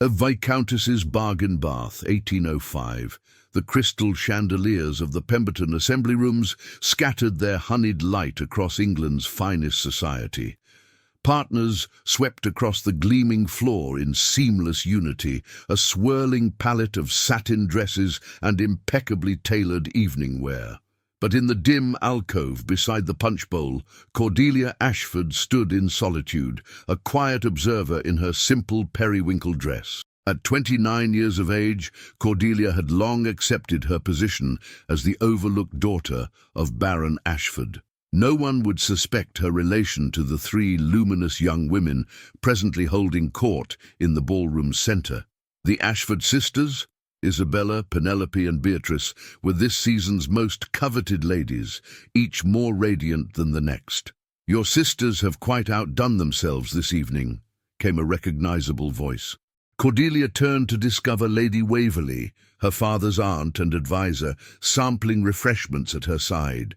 A Viscountess's Bargain Bath, 1805. The crystal chandeliers of the Pemberton assembly rooms scattered their honeyed light across England's finest society. Partners swept across the gleaming floor in seamless unity, a swirling palette of satin dresses and impeccably tailored evening wear. But in the dim alcove beside the punch bowl, Cordelia Ashford stood in solitude, a quiet observer in her simple periwinkle dress. At 29 years of age, Cordelia had long accepted her position as the overlooked daughter of Baron Ashford. No one would suspect her relation to the three luminous young women presently holding court in the ballroom's centre. The Ashford sisters, Isabella, Penelope and Beatrice, were this season's most coveted ladies, each more radiant than the next. "Your sisters have quite outdone themselves this evening," came a recognizable voice. Cordelia turned to discover Lady Waverley, her father's aunt and adviser, sampling refreshments at her side.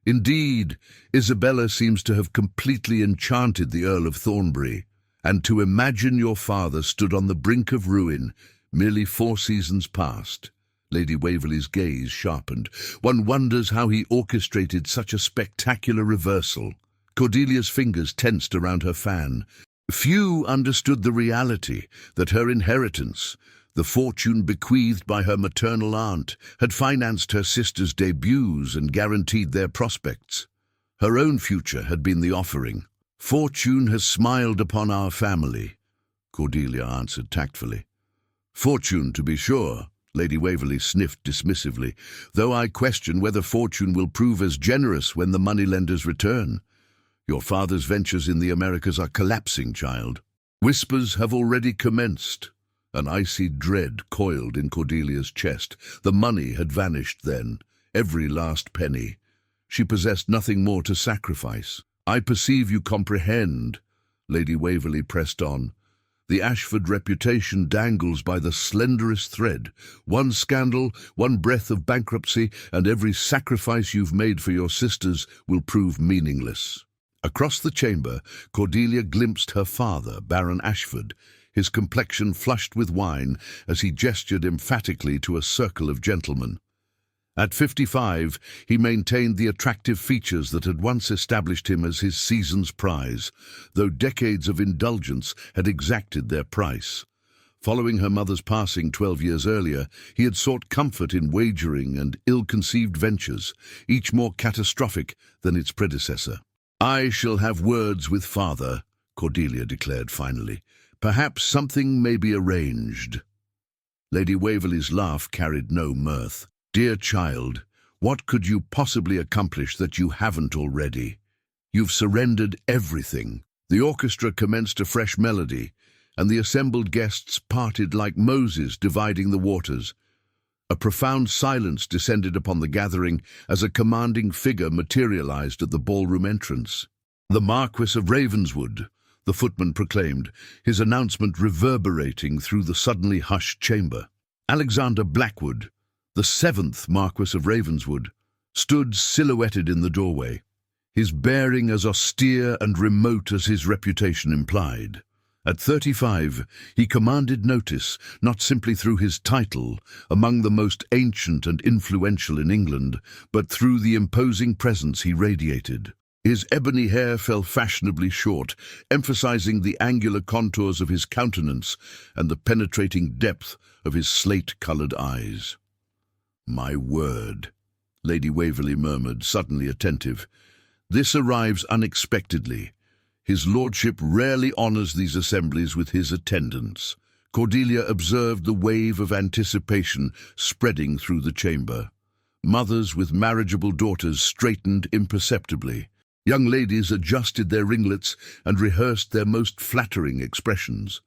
"Indeed, Isabella seems to have completely enchanted the Earl of Thornbury, and to imagine your father stood on the brink of ruin merely 4 seasons past." Lady Waverley's gaze sharpened. "One wonders how he orchestrated such a spectacular reversal." Cordelia's fingers tensed around her fan. Few understood the reality that her inheritance, the fortune bequeathed by her maternal aunt, had financed her sisters' debuts and guaranteed their prospects. Her own future had been the offering. "Fortune has smiled upon our family," Cordelia answered tactfully. "Fortune, to be sure," Lady Waverley sniffed dismissively, "though I question whether fortune will prove as generous when the moneylenders return. Your father's ventures in the Americas are collapsing, child." Whispers have already commenced. An icy dread coiled in Cordelia's chest. The money had vanished then, every last penny. She possessed nothing more to sacrifice. "I perceive you comprehend," Lady Waverley pressed on. "The Ashford reputation dangles by the slenderest thread. One scandal, one breath of bankruptcy, and every sacrifice you've made for your sisters will prove meaningless." Across the chamber, Cordelia glimpsed her father, Baron Ashford, his complexion flushed with wine as he gestured emphatically to a circle of gentlemen. At 55, he maintained the attractive features that had once established him as his season's prize, though decades of indulgence had exacted their price. Following her mother's passing 12 years earlier, he had sought comfort in wagering and ill-conceived ventures, each more catastrophic than its predecessor. "I shall have words with father," Cordelia declared finally. "Perhaps something may be arranged." Lady Waverley's laugh carried no mirth. "Dear child, what could you possibly accomplish that you haven't already? You've surrendered everything." The orchestra commenced a fresh melody, and the assembled guests parted like Moses dividing the waters. A profound silence descended upon the gathering as a commanding figure materialized at the ballroom entrance. "The Marquis of Ravenswood," the footman proclaimed, his announcement reverberating through the suddenly hushed chamber. Alexander Blackwood, the 7th Marquis of Ravenswood, stood silhouetted in the doorway, his bearing as austere and remote as his reputation implied. At 35, he commanded notice, not simply through his title, among the most ancient and influential in England, but through the imposing presence he radiated. His ebony hair fell fashionably short, emphasizing the angular contours of his countenance and the penetrating depth of his slate-colored eyes. "My word," Lady Waverley murmured, suddenly attentive. "This arrives unexpectedly. His lordship rarely honours these assemblies with his attendance." Cordelia observed the wave of anticipation spreading through the chamber. Mothers with marriageable daughters straightened imperceptibly. Young ladies adjusted their ringlets and rehearsed their most flattering expressions.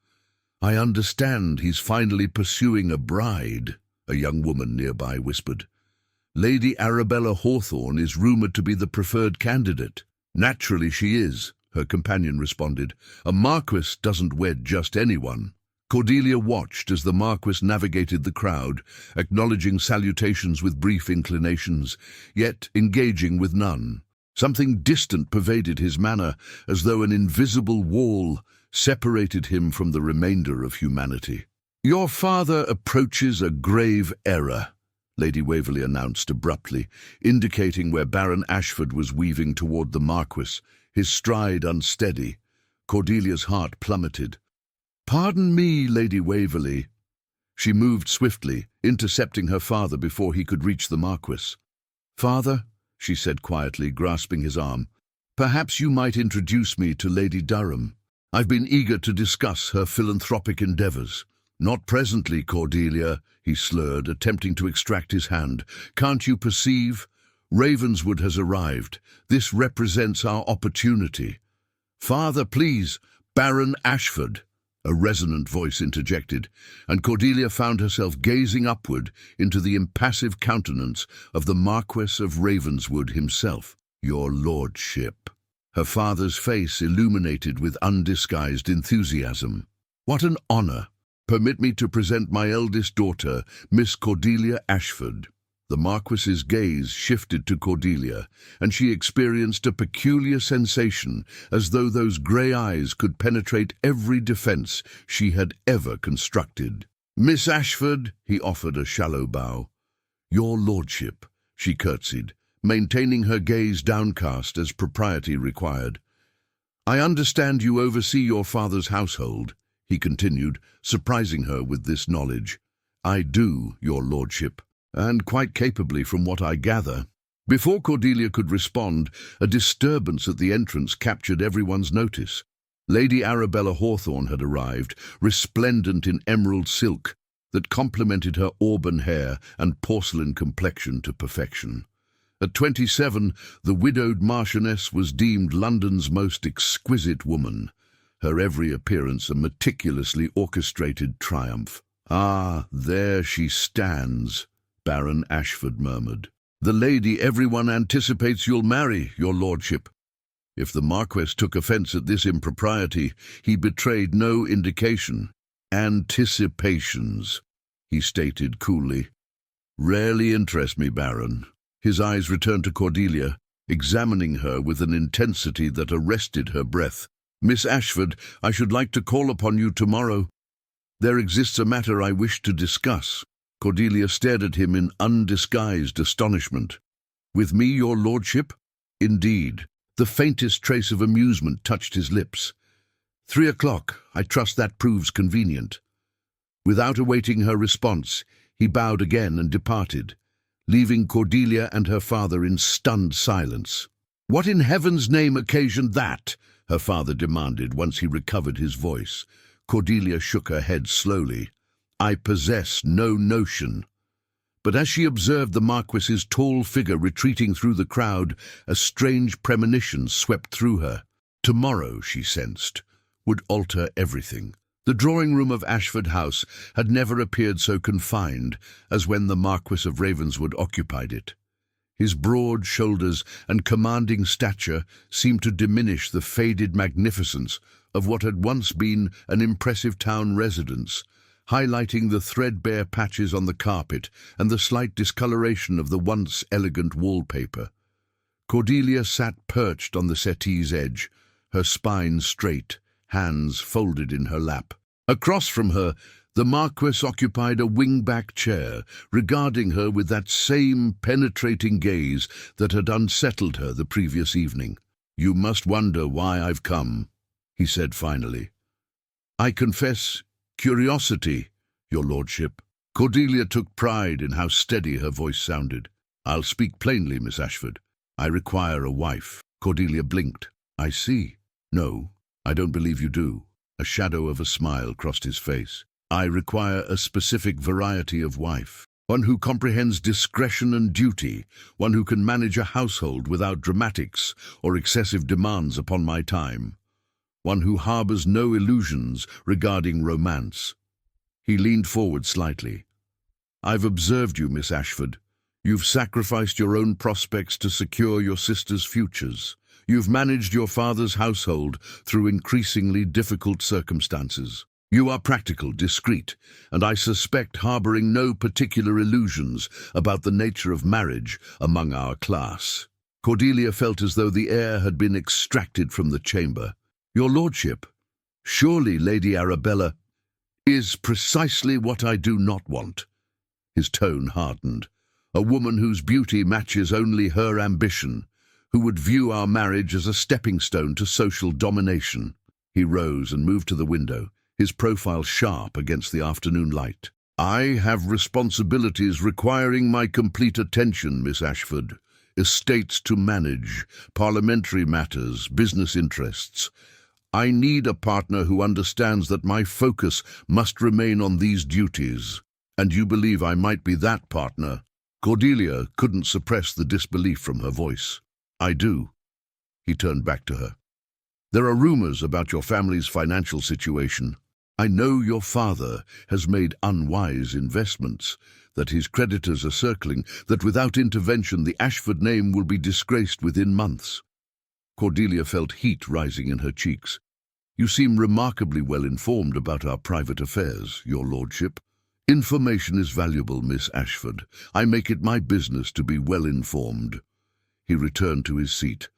"I understand he's finally pursuing a bride," a young woman nearby whispered. "Lady Arabella Hawthorne is rumoured to be the preferred candidate." "Naturally she is," her companion responded. "A marquis doesn't wed just anyone." Cordelia watched as the marquis navigated the crowd, acknowledging salutations with brief inclinations, yet engaging with none. Something distant pervaded his manner, as though an invisible wall separated him from the remainder of humanity. "Your father approaches a grave error," Lady Waverley announced abruptly, indicating where Baron Ashford was weaving toward the Marquis, his stride unsteady. Cordelia's heart plummeted. "Pardon me, Lady Waverley." She moved swiftly, intercepting her father before he could reach the Marquis. "Father," she said quietly, grasping his arm, "perhaps you might introduce me to Lady Durham. I've been eager to discuss her philanthropic endeavours." "Not presently, Cordelia," he slurred, attempting to extract his hand. "Can't you perceive? Ravenswood has arrived. This represents our opportunity." "Father, please, Baron Ashford," a resonant voice interjected, and Cordelia found herself gazing upward into the impassive countenance of the Marquess of Ravenswood himself. "Your lordship." Her father's face illuminated with undisguised enthusiasm. "What an honour! Permit me to present my eldest daughter, Miss Cordelia Ashford." The Marquis's gaze shifted to Cordelia, and she experienced a peculiar sensation, as though those grey eyes could penetrate every defence she had ever constructed. "Miss Ashford," he offered a shallow bow. "Your lordship," she curtsied, maintaining her gaze downcast as propriety required. "I understand you oversee your father's household," he continued, surprising her with this knowledge. "I do, your lordship, and quite capably from what I gather." Before Cordelia could respond, a disturbance at the entrance captured everyone's notice. Lady Arabella Hawthorne had arrived, resplendent in emerald silk that complemented her auburn hair and porcelain complexion to perfection. At 27, the widowed Marchioness was deemed London's most exquisite woman, her every appearance a meticulously orchestrated triumph. "Ah, there she stands," Baron Ashford murmured. "The lady everyone anticipates you'll marry, your lordship." If the Marquess took offence at this impropriety, he betrayed no indication. "Anticipations," he stated coolly, "rarely interest me, Baron." His eyes returned to Cordelia, examining her with an intensity that arrested her breath. "Miss Ashford, I should like to call upon you tomorrow. There exists a matter I wish to discuss." Cordelia stared at him in undisguised astonishment. "With me, your lordship?" "Indeed." The faintest trace of amusement touched his lips. 3 o'clock. I trust that proves convenient." Without awaiting her response, he bowed again and departed, leaving Cordelia and her father in stunned silence. "What in heaven's name occasioned that?" her father demanded once he recovered his voice. Cordelia shook her head slowly. "I possess no notion." But as she observed the Marquis's tall figure retreating through the crowd, a strange premonition swept through her. Tomorrow, she sensed, would alter everything. The drawing-room of Ashford House had never appeared so confined as when the Marquis of Ravenswood occupied it. His broad shoulders and commanding stature seemed to diminish the faded magnificence of what had once been an impressive town residence, highlighting the threadbare patches on the carpet and the slight discoloration of the once elegant wallpaper. Cordelia sat perched on the settee's edge, her spine straight, hands folded in her lap. Across from her, the Marquis occupied a wing-back chair, regarding her with that same penetrating gaze that had unsettled her the previous evening. "You must wonder why I've come," he said finally. "I confess curiosity, your lordship." Cordelia took pride in how steady her voice sounded. "I'll speak plainly, Miss Ashford. I require a wife." Cordelia blinked. "I see. No, I don't believe you do." A shadow of a smile crossed his face. "I require a specific variety of wife. One who comprehends discretion and duty, one who can manage a household without dramatics or excessive demands upon my time. One who harbours no illusions regarding romance." He leaned forward slightly. "I've observed you, Miss Ashford. You've sacrificed your own prospects to secure your sister's futures. You've managed your father's household through increasingly difficult circumstances. You are practical, discreet, and I suspect harbouring no particular illusions about the nature of marriage among our class." Cordelia felt as though the air had been extracted from the chamber. "Your lordship, surely Lady Arabella—" is precisely what I do not want." His tone hardened. "A woman whose beauty matches only her ambition, who would view our marriage as a stepping stone to social domination." He rose and moved to the window, his profile sharp against the afternoon light. "I have responsibilities requiring my complete attention, Miss Ashford. Estates to manage, parliamentary matters, business interests. I need a partner who understands that my focus must remain on these duties. And you believe I might be that partner?" Cordelia couldn't suppress the disbelief from her voice. "I do." He turned back to her. "There are rumors about your family's financial situation. I know your father has made unwise investments, that his creditors are circling, that without intervention the Ashford name will be disgraced within months." Cordelia felt heat rising in her cheeks. "You seem remarkably well informed about our private affairs, your lordship." "Information is valuable, Miss Ashford. I make it my business to be well informed." He returned to his seat.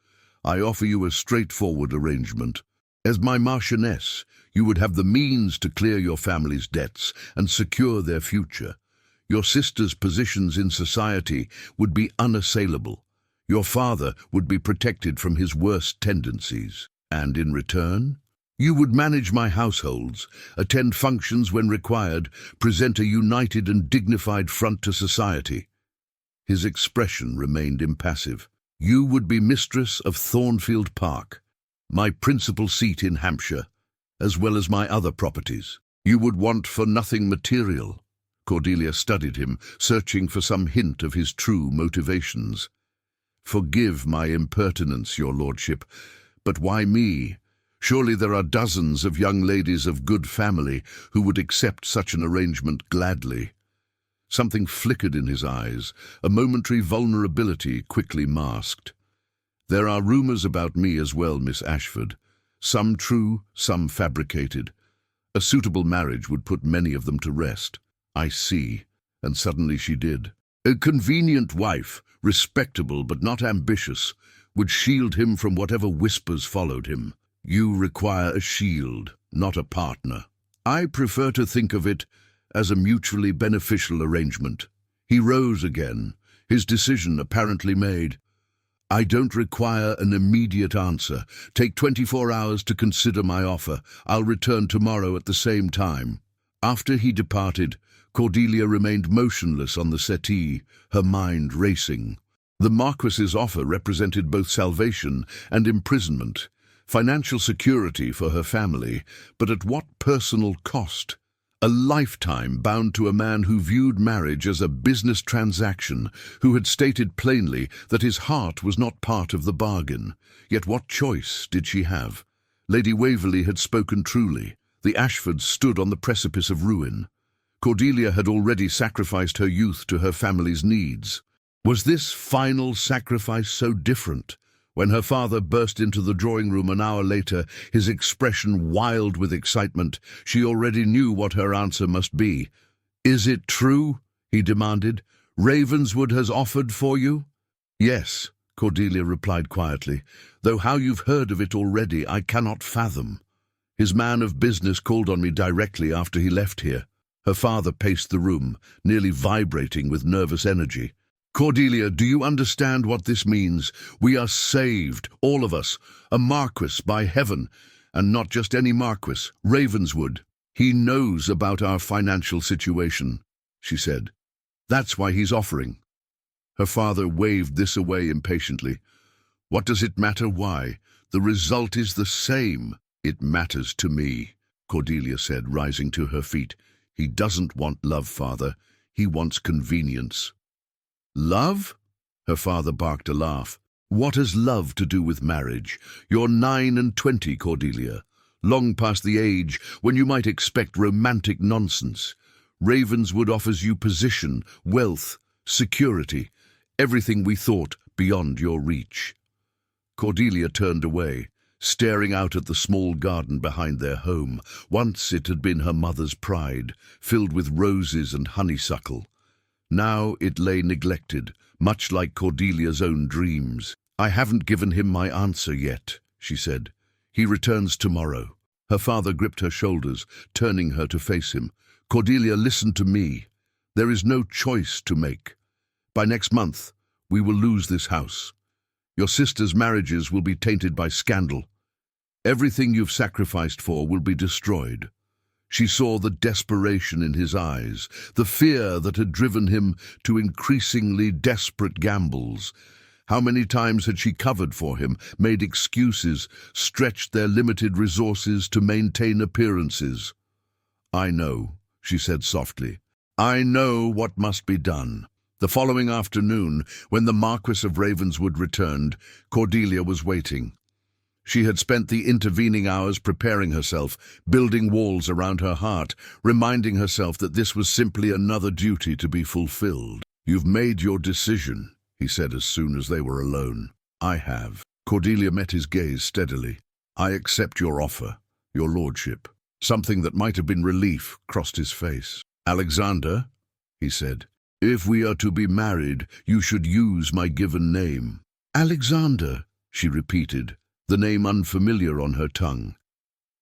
"I offer you a straightforward arrangement. As my Marchioness, you would have the means to clear your family's debts and secure their future. Your sister's positions in society would be unassailable. Your father would be protected from his worst tendencies. And in return, you would manage my households, attend functions when required, present a united and dignified front to society." His expression remained impassive. "You would be mistress of Thornfield Park, my principal seat in Hampshire, as well as my other properties. You would want for nothing material." Cordelia studied him, searching for some hint of his true motivations. "Forgive my impertinence, your lordship, but why me? Surely there are dozens of young ladies of good family who would accept such an arrangement gladly." Something flickered in his eyes, a momentary vulnerability quickly masked. "There are rumors about me as well, Miss Ashford. Some true, some fabricated. A suitable marriage would put many of them to rest." "I see." And suddenly she did. "A convenient wife, respectable but not ambitious, would shield him from whatever whispers followed him. You require a shield, not a partner. I prefer to think of it as a mutually beneficial arrangement." He rose again, his decision apparently made. "I don't require an immediate answer. Take 24 hours to consider my offer. I'll return tomorrow at the same time." After he departed, Cordelia remained motionless on the settee, her mind racing. The Marquis's offer represented both salvation and imprisonment, financial security for her family, but at what personal cost? A lifetime bound to a man who viewed marriage as a business transaction, who had stated plainly that his heart was not part of the bargain. Yet what choice did she have? Lady Waverley had spoken truly. The Ashfords stood on the precipice of ruin. Cordelia had already sacrificed her youth to her family's needs. Was this final sacrifice so different? When her father burst into the drawing-room an hour later, his expression wild with excitement, she already knew what her answer must be. "Is it true?" he demanded. "Ravenswood has offered for you?" "Yes," Cordelia replied quietly, "though how you've heard of it already I cannot fathom. His man of business called on me directly after he left here." Her father paced the room, nearly vibrating with nervous energy. "Cordelia, do you understand what this means? We are saved, all of us. A Marquis, by heaven, and not just any Marquis, Ravenswood. He knows about our financial situation," she said. "That's why he's offering." Her father waved this away impatiently. "What does it matter why? The result is the same." "It matters to me," Cordelia said, rising to her feet. "He doesn't want love, father. He wants convenience." "Love?" Her father barked a laugh. "What has love to do with marriage? You're 29, Cordelia, long past the age when you might expect romantic nonsense. Ravenswood offers you position, wealth, security, everything we thought beyond your reach." Cordelia turned away, staring out at the small garden behind their home. Once it had been her mother's pride, filled with roses and honeysuckle. Now it lay neglected, much like Cordelia's own dreams. "I haven't given him my answer yet," she said. "He returns tomorrow. Her father gripped her shoulders, turning her to face him. "Cordelia, listen to me. There is no choice to make. By next month, we will lose this house. Your sisters' marriages will be tainted by scandal. Everything you've sacrificed for will be destroyed." She saw the desperation in his eyes, the fear that had driven him to increasingly desperate gambles. How many times had she covered for him, made excuses, stretched their limited resources to maintain appearances? "I know," she said softly. "I know what must be done." The following afternoon, when the Marquis of Ravenswood returned, Cordelia was waiting. She had spent the intervening hours preparing herself, building walls around her heart, reminding herself that this was simply another duty to be fulfilled. "You've made your decision," he said as soon as they were alone. "I have." Cordelia met his gaze steadily. "I accept your offer, your lordship." Something that might have been relief crossed his face. "Alexander," he said, "if we are to be married, you should use my given name." "Alexander," she repeated, the name unfamiliar on her tongue.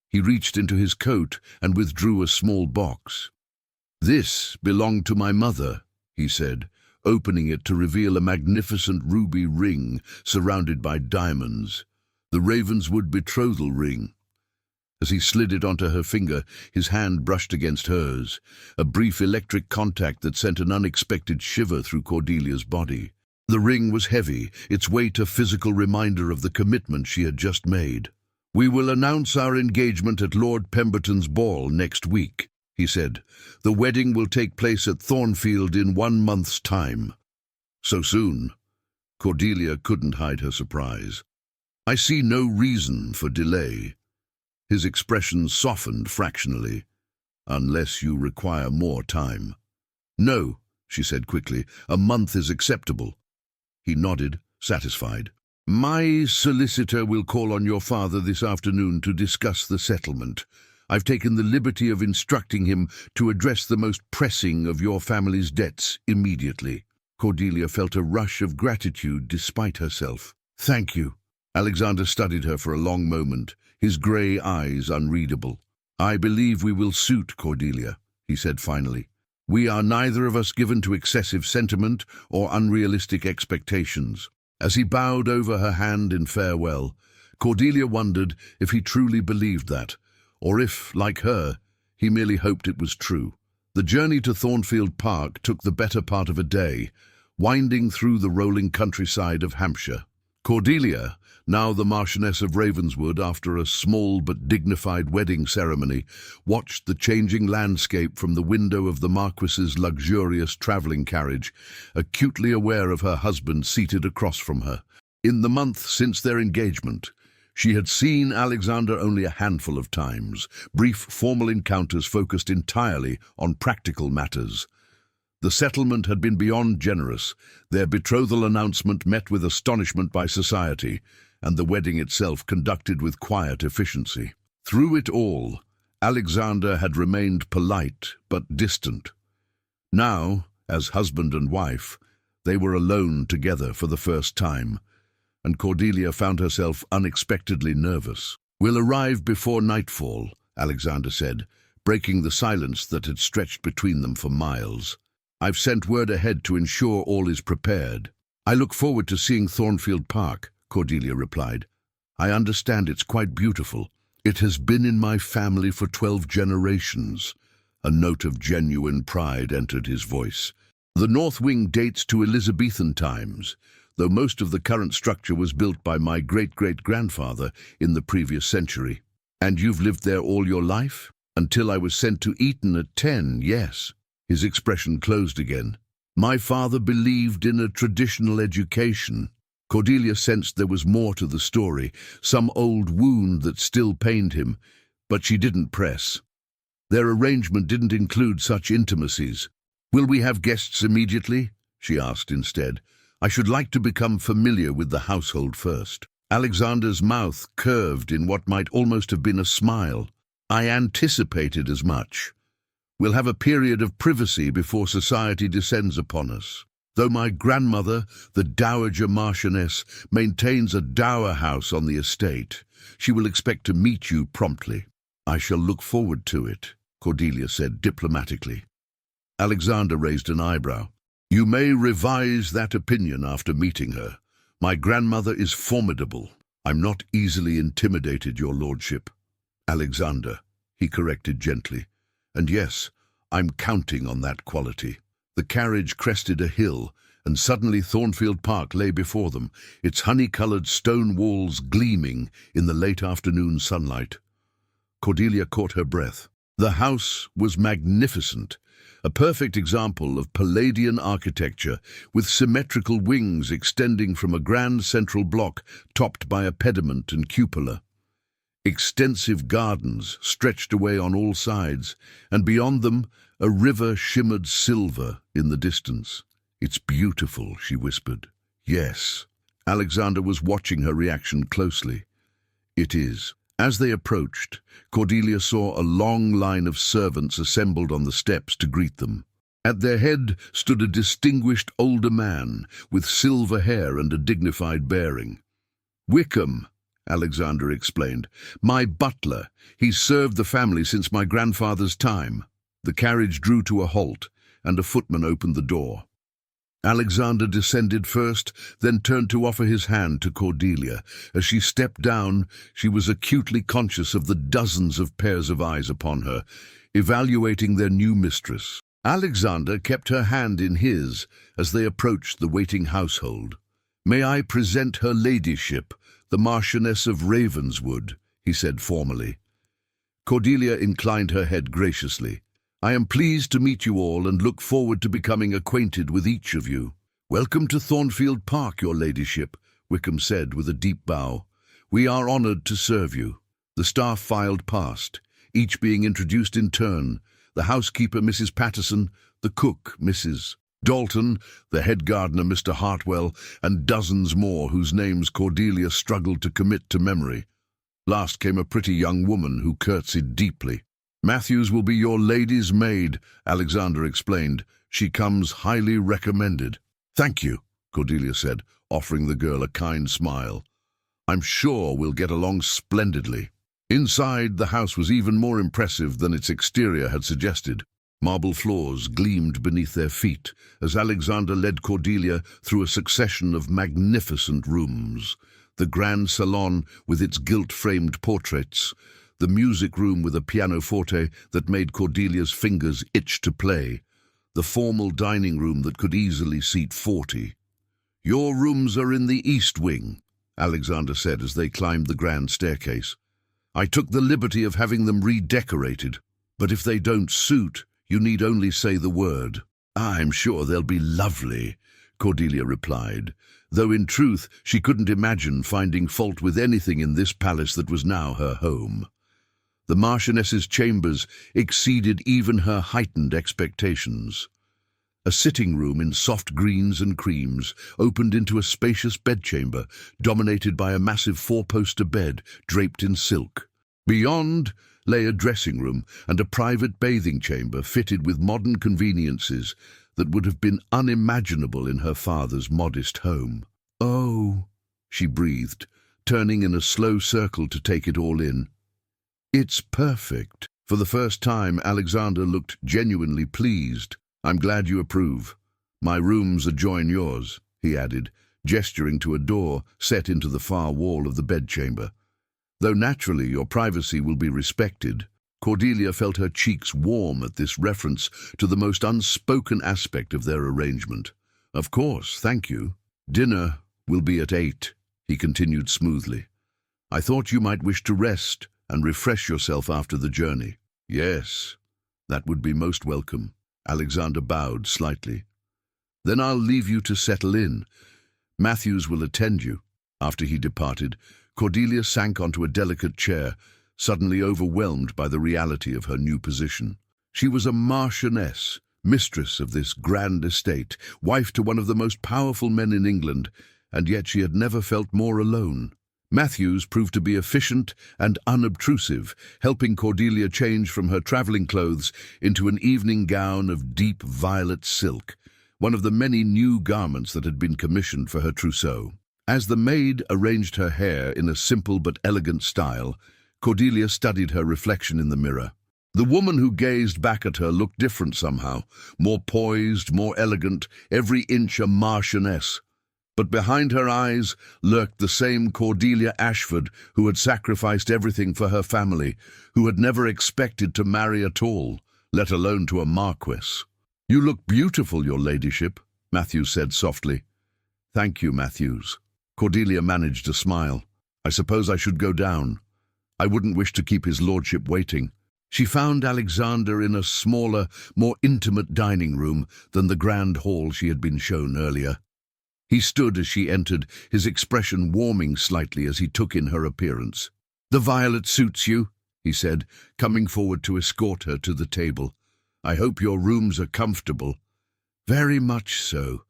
He reached into his coat and withdrew a small box. "This belonged to my mother," he said, opening it to reveal a magnificent ruby ring surrounded by diamonds, the Ravenswood betrothal ring. As he slid it onto her finger, his hand brushed against hers, a brief electric contact that sent an unexpected shiver through Cordelia's body. The ring was heavy, its weight a physical reminder of the commitment she had just made. "We will announce our engagement at Lord Pemberton's ball next week," he said. "The wedding will take place at Thornfield in 1 month's time." "So soon?" Cordelia couldn't hide her surprise. "I see no reason for delay." His expression softened fractionally. "Unless you require more time." "No," she said quickly. "A month is acceptable." He nodded, satisfied. "My solicitor will call on your father this afternoon to discuss the settlement. I've taken the liberty of instructing him to address the most pressing of your family's debts immediately." Cordelia felt a rush of gratitude despite herself. "Thank you." Alexander studied her for a long moment, his grey eyes unreadable. "I believe we will suit, Cordelia," he said finally. "We are neither of us given to excessive sentiment or unrealistic expectations." As he bowed over her hand in farewell, Cordelia wondered if he truly believed that, or if, like her, he merely hoped it was true. The journey to Thornfield Park took the better part of a day, winding through the rolling countryside of Hampshire. Cordelia, now the Marchioness of Ravenswood after a small but dignified wedding ceremony, watched the changing landscape from the window of the Marquis's luxurious travelling carriage, acutely aware of her husband seated across from her. In the month since their engagement, she had seen Alexander only a handful of times, brief formal encounters focused entirely on practical matters. The settlement had been beyond generous, their betrothal announcement met with astonishment by society, and the wedding itself conducted with quiet efficiency. Through it all, Alexander had remained polite but distant. Now, as husband and wife, they were alone together for the first time, and Cordelia found herself unexpectedly nervous. "We'll arrive before nightfall," Alexander said, breaking the silence that had stretched between them for miles. "I've sent word ahead to ensure all is prepared." "I look forward to seeing Thornfield Park," Cordelia replied. "I understand it's quite beautiful. It has been in my family for 12 generations." A note of genuine pride entered his voice. "The north wing dates to Elizabethan times, though most of the current structure was built by my great-great-grandfather in the previous century." "And you've lived there all your life?" "Until I was sent to Eton at 10, yes." His expression closed again. "My father believed in a traditional education." Cordelia sensed there was more to the story, some old wound that still pained him, but she didn't press. Their arrangement didn't include such intimacies. "Will we have guests immediately?" she asked instead. "I should like to become familiar with the household first." Alexander's mouth curved in what might almost have been a smile. "I anticipated as much. We'll have a period of privacy before society descends upon us. Though my grandmother, the Dowager Marchioness, maintains a dower house on the estate, she will expect to meet you promptly." "I shall look forward to it," Cordelia said diplomatically. Alexander raised an eyebrow. "You may revise that opinion after meeting her. My grandmother is formidable. I'm not easily intimidated, your lordship." "Alexander," he corrected gently. "And yes, I'm counting on that quality." The carriage crested a hill, and suddenly Thornfield Park lay before them, its honey-coloured stone walls gleaming in the late afternoon sunlight. Cordelia caught her breath. The house was magnificent, a perfect example of Palladian architecture, with symmetrical wings extending from a grand central block topped by a pediment and cupola. Extensive gardens stretched away on all sides, and beyond them a river shimmered silver in the distance. "It's beautiful," she whispered. "Yes." Alexander was watching her reaction closely. "It is." As they approached, Cordelia saw a long line of servants assembled on the steps to greet them. At their head stood a distinguished older man with silver hair and a dignified bearing. "Wickham," Alexander explained. "My butler. He's served the family since my grandfather's time." The carriage drew to a halt, and a footman opened the door. Alexander descended first, then turned to offer his hand to Cordelia. As she stepped down, she was acutely conscious of the dozens of pairs of eyes upon her, evaluating their new mistress. Alexander kept her hand in his as they approached the waiting household. "May I present her ladyship, the Marchioness of Ravenswood," he said formally. Cordelia inclined her head graciously. "I am pleased to meet you all and look forward to becoming acquainted with each of you." "Welcome to Thornfield Park, your ladyship," Wickham said with a deep bow. "We are honoured to serve you." The staff filed past, each being introduced in turn: the housekeeper, Mrs. Patterson; the cook, Mrs. Dalton; the head gardener, Mr. Hartwell, and dozens more whose names Cordelia struggled to commit to memory. Last came a pretty young woman who curtsied deeply. "Matthews will be your lady's maid," Alexander explained. "She comes highly recommended." "Thank you," Cordelia said, offering the girl a kind smile. "I'm sure we'll get along splendidly." Inside, the house was even more impressive than its exterior had suggested. Marble floors gleamed beneath their feet as Alexander led Cordelia through a succession of magnificent rooms. The grand salon with its gilt-framed portraits, the music room with a pianoforte that made Cordelia's fingers itch to play, the formal dining room that could easily seat 40. "Your rooms are in the east wing," Alexander said as they climbed the grand staircase. "I took the liberty of having them redecorated, but if they don't suit, you need only say the word." "I'm sure they'll be lovely," Cordelia replied, though in truth she couldn't imagine finding fault with anything in this palace that was now her home. The Marchioness's chambers exceeded even her heightened expectations. A sitting room in soft greens and creams opened into a spacious bedchamber, dominated by a massive four-poster bed draped in silk. Beyond lay a dressing room and a private bathing chamber fitted with modern conveniences that would have been unimaginable in her father's modest home. "Oh," she breathed, turning in a slow circle to take it all in. "It's perfect." For the first time, Alexander looked genuinely pleased. "I'm glad you approve. My rooms adjoin yours," he added, gesturing to a door set into the far wall of the bedchamber. "Though naturally your privacy will be respected." Cordelia felt her cheeks warm at this reference to the most unspoken aspect of their arrangement. "Of course, thank you. Dinner will be at 8, he continued smoothly. "I thought you might wish to rest and refresh yourself after the journey." "Yes, that would be most welcome." Alexander bowed slightly. "Then I'll leave you to settle in. Matthews will attend you." After he departed, Cordelia sank onto a delicate chair, suddenly overwhelmed by the reality of her new position. She was a marchioness, mistress of this grand estate, wife to one of the most powerful men in England, and yet she had never felt more alone. Matthews proved to be efficient and unobtrusive, helping Cordelia change from her travelling clothes into an evening gown of deep violet silk, one of the many new garments that had been commissioned for her trousseau. As the maid arranged her hair in a simple but elegant style, Cordelia studied her reflection in the mirror. The woman who gazed back at her looked different somehow, more poised, more elegant, every inch a marchioness. But behind her eyes lurked the same Cordelia Ashford who had sacrificed everything for her family, who had never expected to marry at all, let alone to a marquess. "You look beautiful, your ladyship," Matthews said softly. "Thank you, Matthews." Cordelia managed a smile. "I suppose I should go down. I wouldn't wish to keep his lordship waiting." She found Alexander in a smaller, more intimate dining room than the grand hall she had been shown earlier. He stood as she entered, his expression warming slightly as he took in her appearance. "The violet suits you," he said, coming forward to escort her to the table. "I hope your rooms are comfortable." "Very much so.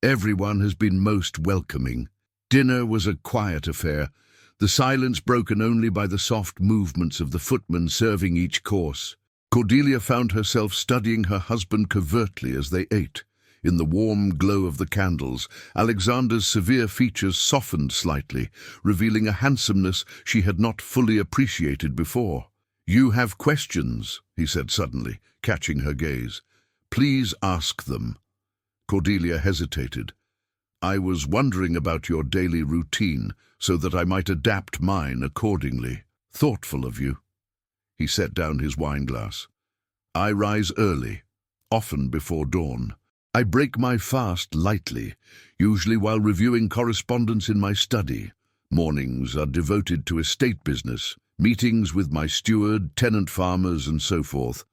Everyone has been most welcoming." Dinner was a quiet affair, the silence broken only by the soft movements of the footman serving each course. Cordelia found herself studying her husband covertly as they ate. In the warm glow of the candles, Alexander's severe features softened slightly, revealing a handsomeness she had not fully appreciated before. "You have questions," he said suddenly, catching her gaze. "Please ask them." Cordelia hesitated. "I was wondering about your daily routine, so that I might adapt mine accordingly." "Thoughtful of you." He set down his wineglass. "I rise early, often before dawn. I break my fast lightly, usually while reviewing correspondence in my study. Mornings are devoted to estate business, meetings with my steward, tenant farmers, and so forth.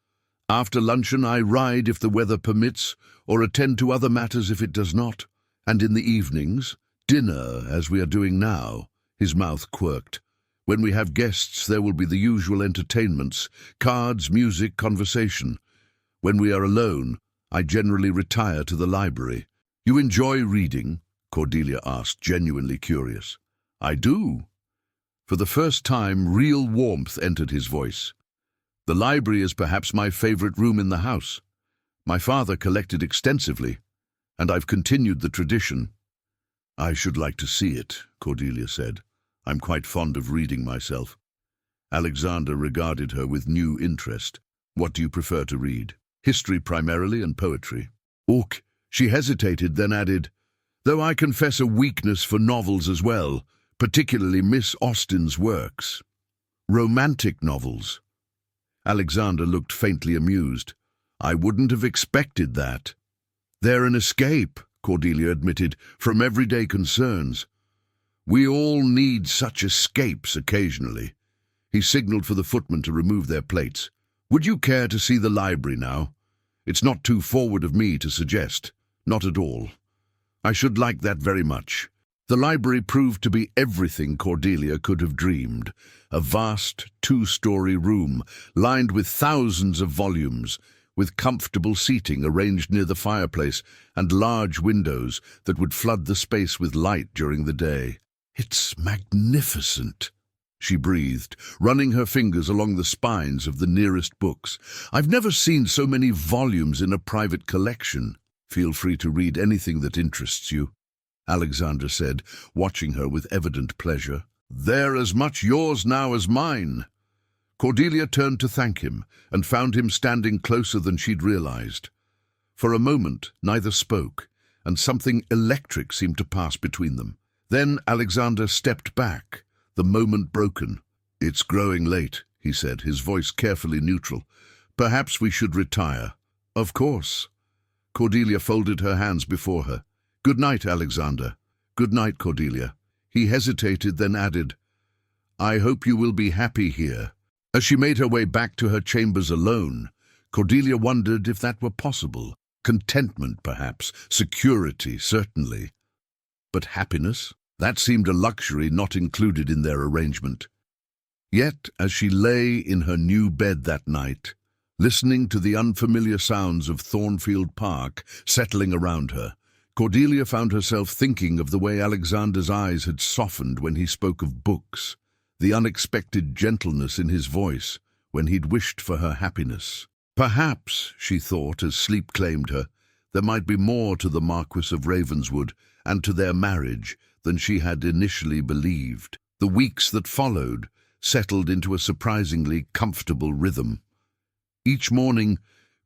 After luncheon I ride if the weather permits, or attend to other matters if it does not. And in the evenings, dinner, as we are doing now." His mouth quirked. "When we have guests, there will be the usual entertainments, cards, music, conversation. When we are alone, I generally retire to the library." "You enjoy reading?" Cordelia asked, genuinely curious. "I do." For the first time, real warmth entered his voice. "The library is perhaps my favorite room in the house. My father collected extensively, and I've continued the tradition." "I should like to see it," Cordelia said. "I'm quite fond of reading myself." Alexander regarded her with new interest. "What do you prefer to read?" "History primarily and poetry." "Och," she hesitated, then added, "though I confess a weakness for novels as well, particularly Miss Austen's works." "Romantic novels." Alexander looked faintly amused. "I wouldn't have expected that." "They're an escape," Cordelia admitted, "from everyday concerns. We all need such escapes occasionally." He signaled for the footman to remove their plates. "Would you care to see the library now? It's not too forward of me to suggest. Not at all." "I should like that very much." The library proved to be everything Cordelia could have dreamed. A vast, two-story room, lined with thousands of volumes, with comfortable seating arranged near the fireplace and large windows that would flood the space with light during the day. "It's magnificent," she breathed, running her fingers along the spines of the nearest books. "I've never seen so many volumes in a private collection." "Feel free to read anything that interests you," Alexander said, watching her with evident pleasure. "They're as much yours now as mine." Cordelia turned to thank him and found him standing closer than she'd realized. For a moment, neither spoke, and something electric seemed to pass between them. Then Alexander stepped back, the moment broken. "It's growing late," he said, his voice carefully neutral. "Perhaps we should retire." "Of course." Cordelia folded her hands before her. "Good night, Alexander." "Good night, Cordelia." He hesitated, then added, "I hope you will be happy here." As she made her way back to her chambers alone, Cordelia wondered if that were possible. Contentment, perhaps. Security, certainly. But happiness? That seemed a luxury not included in their arrangement. Yet, as she lay in her new bed that night, listening to the unfamiliar sounds of Thornfield Park settling around her, Cordelia found herself thinking of the way Alexander's eyes had softened when he spoke of books, the unexpected gentleness in his voice when he'd wished for her happiness. Perhaps, she thought as sleep claimed her, there might be more to the Marquis of Ravenswood and to their marriage than she had initially believed. The weeks that followed, settled into a surprisingly comfortable rhythm. Each morning,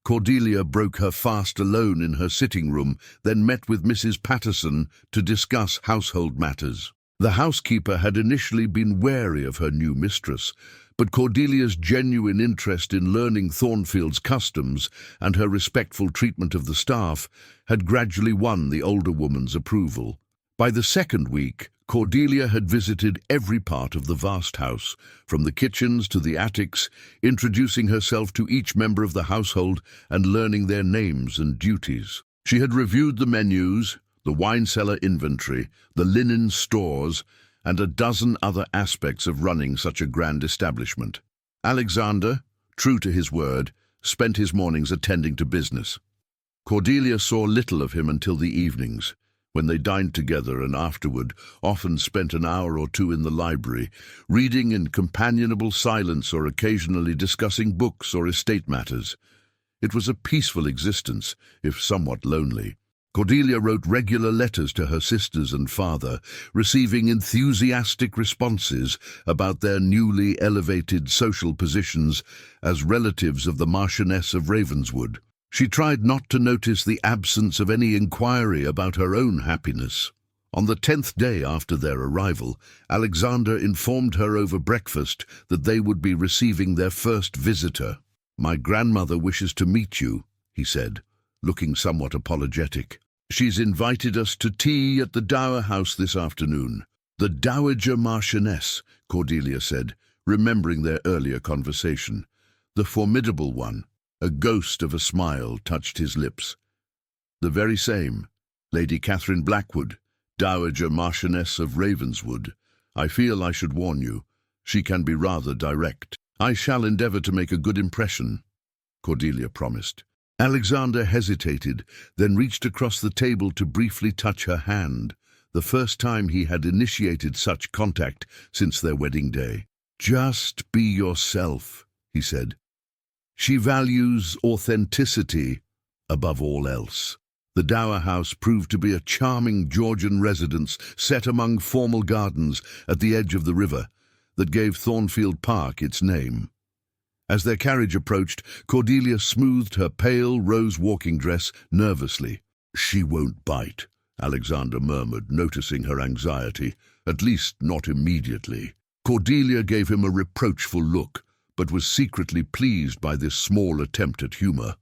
Cordelia broke her fast alone in her sitting room, then met with Mrs. Patterson to discuss household matters. The housekeeper had initially been wary of her new mistress, but Cordelia's genuine interest in learning Thornfield's customs and her respectful treatment of the staff had gradually won the older woman's approval. By the second week, Cordelia had visited every part of the vast house, from the kitchens to the attics, introducing herself to each member of the household and learning their names and duties. She had reviewed the menus, the wine cellar inventory, the linen stores, and a dozen other aspects of running such a grand establishment. Alexander, true to his word, spent his mornings attending to business. Cordelia saw little of him until the evenings, when they dined together and afterward often spent an hour or two in the library, reading in companionable silence or occasionally discussing books or estate matters. It was a peaceful existence, if somewhat lonely. Cordelia wrote regular letters to her sisters and father, receiving enthusiastic responses about their newly elevated social positions as relatives of the Marchioness of Ravenswood. She tried not to notice the absence of any inquiry about her own happiness. On the 10th day after their arrival, Alexander informed her over breakfast that they would be receiving their first visitor. "My grandmother wishes to meet you," he said, looking somewhat apologetic. "She's invited us to tea at the Dower House this afternoon." "The Dowager Marchioness," Cordelia said, remembering their earlier conversation. "The formidable one." A ghost of a smile touched his lips. "The very same. Lady Catherine Blackwood, Dowager Marchioness of Ravenswood. I feel I should warn you. She can be rather direct." "I shall endeavour to make a good impression," Cordelia promised. Alexander hesitated, then reached across the table to briefly touch her hand, the first time he had initiated such contact since their wedding day. "Just be yourself," he said. "She values authenticity above all else." The Dower House proved to be a charming Georgian residence set among formal gardens at the edge of the river that gave Thornfield Park its name. As their carriage approached, Cordelia smoothed her pale rose walking dress nervously. "She won't bite," Alexander murmured, noticing her anxiety. "At least not immediately." Cordelia gave him a reproachful look, but was secretly pleased by this small attempt at humour.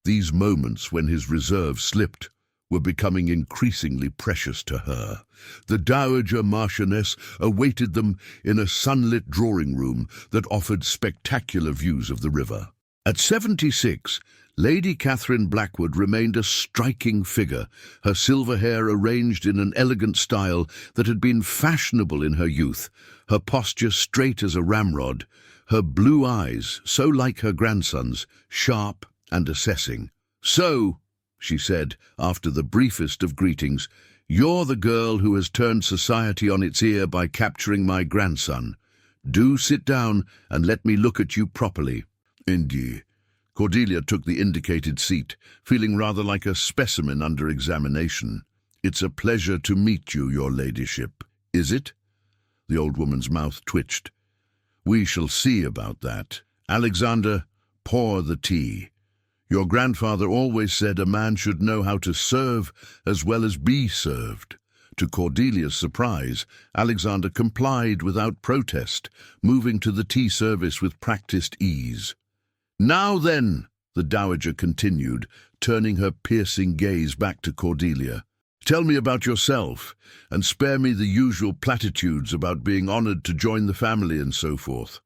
These moments when his reserve slipped were becoming increasingly precious to her. The Dowager Marchioness awaited them in a sunlit drawing-room that offered spectacular views of the river. At 76, Lady Catherine Blackwood remained a striking figure, her silver hair arranged in an elegant style that had been fashionable in her youth, her posture straight as a ramrod, her blue eyes, so like her grandson's, sharp and assessing. "So," she said, after the briefest of greetings, "you're the girl who has turned society on its ear by capturing my grandson. Do sit down and let me look at you properly." "Indeed." Cordelia took the indicated seat, feeling rather like a specimen under examination. "It's a pleasure to meet you, your ladyship." "Is it?" The old woman's mouth twitched. "We shall see about that. Alexander, pour the tea. Your grandfather always said a man should know how to serve as well as be served." To Cordelia's surprise, Alexander complied without protest, moving to the tea service with practiced ease. "Now then," the dowager continued, turning her piercing gaze back to Cordelia, "tell me about yourself, and spare me the usual platitudes about being honored to join the family and so forth.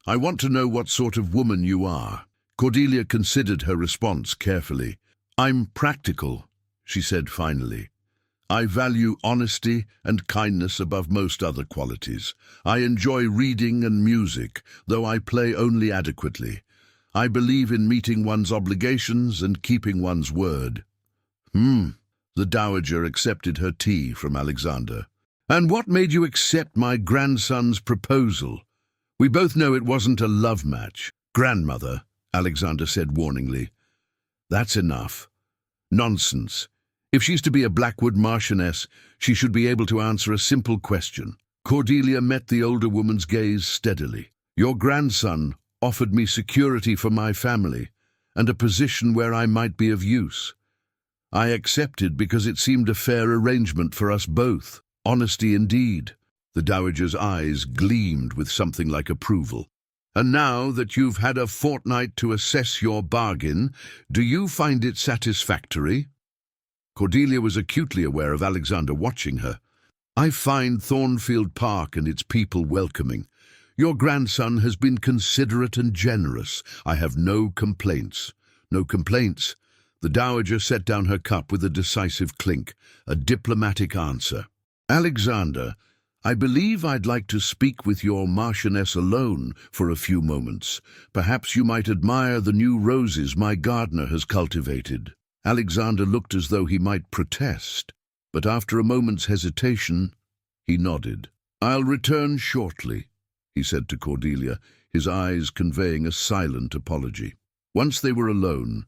I want to know what sort of woman you are." Cordelia considered her response carefully. "I'm practical," she said finally. "I value honesty and kindness above most other qualities. I enjoy reading and music, though I play only adequately. I believe in meeting one's obligations and keeping one's word." The dowager accepted her tea from Alexander. "And what made you accept my grandson's proposal? We both know it wasn't a love match." "Grandmother," Alexander said warningly, "that's enough. Nonsense. If she's to be a Blackwood Marchioness, she should be able to answer a simple question. Cordelia met the older woman's gaze steadily. Your grandson offered me security for my family and a position where I might be of use. I accepted because it seemed a fair arrangement for us both. Honesty indeed. The dowager's eyes gleamed with something like approval. And now that you've had a fortnight to assess your bargain, do you find it satisfactory? Cordelia was acutely aware of Alexander watching her. I find Thornfield Park and its people welcoming. Your grandson has been considerate and generous. I have no complaints. No complaints. The dowager set down her cup with a decisive clink, a diplomatic answer. Alexander, I believe I'd like to speak with your Marchioness alone for a few moments. Perhaps you might admire the new roses my gardener has cultivated. Alexander looked as though he might protest, but after a moment's hesitation, he nodded. I'll return shortly, he said to Cordelia, his eyes conveying a silent apology. Once they were alone,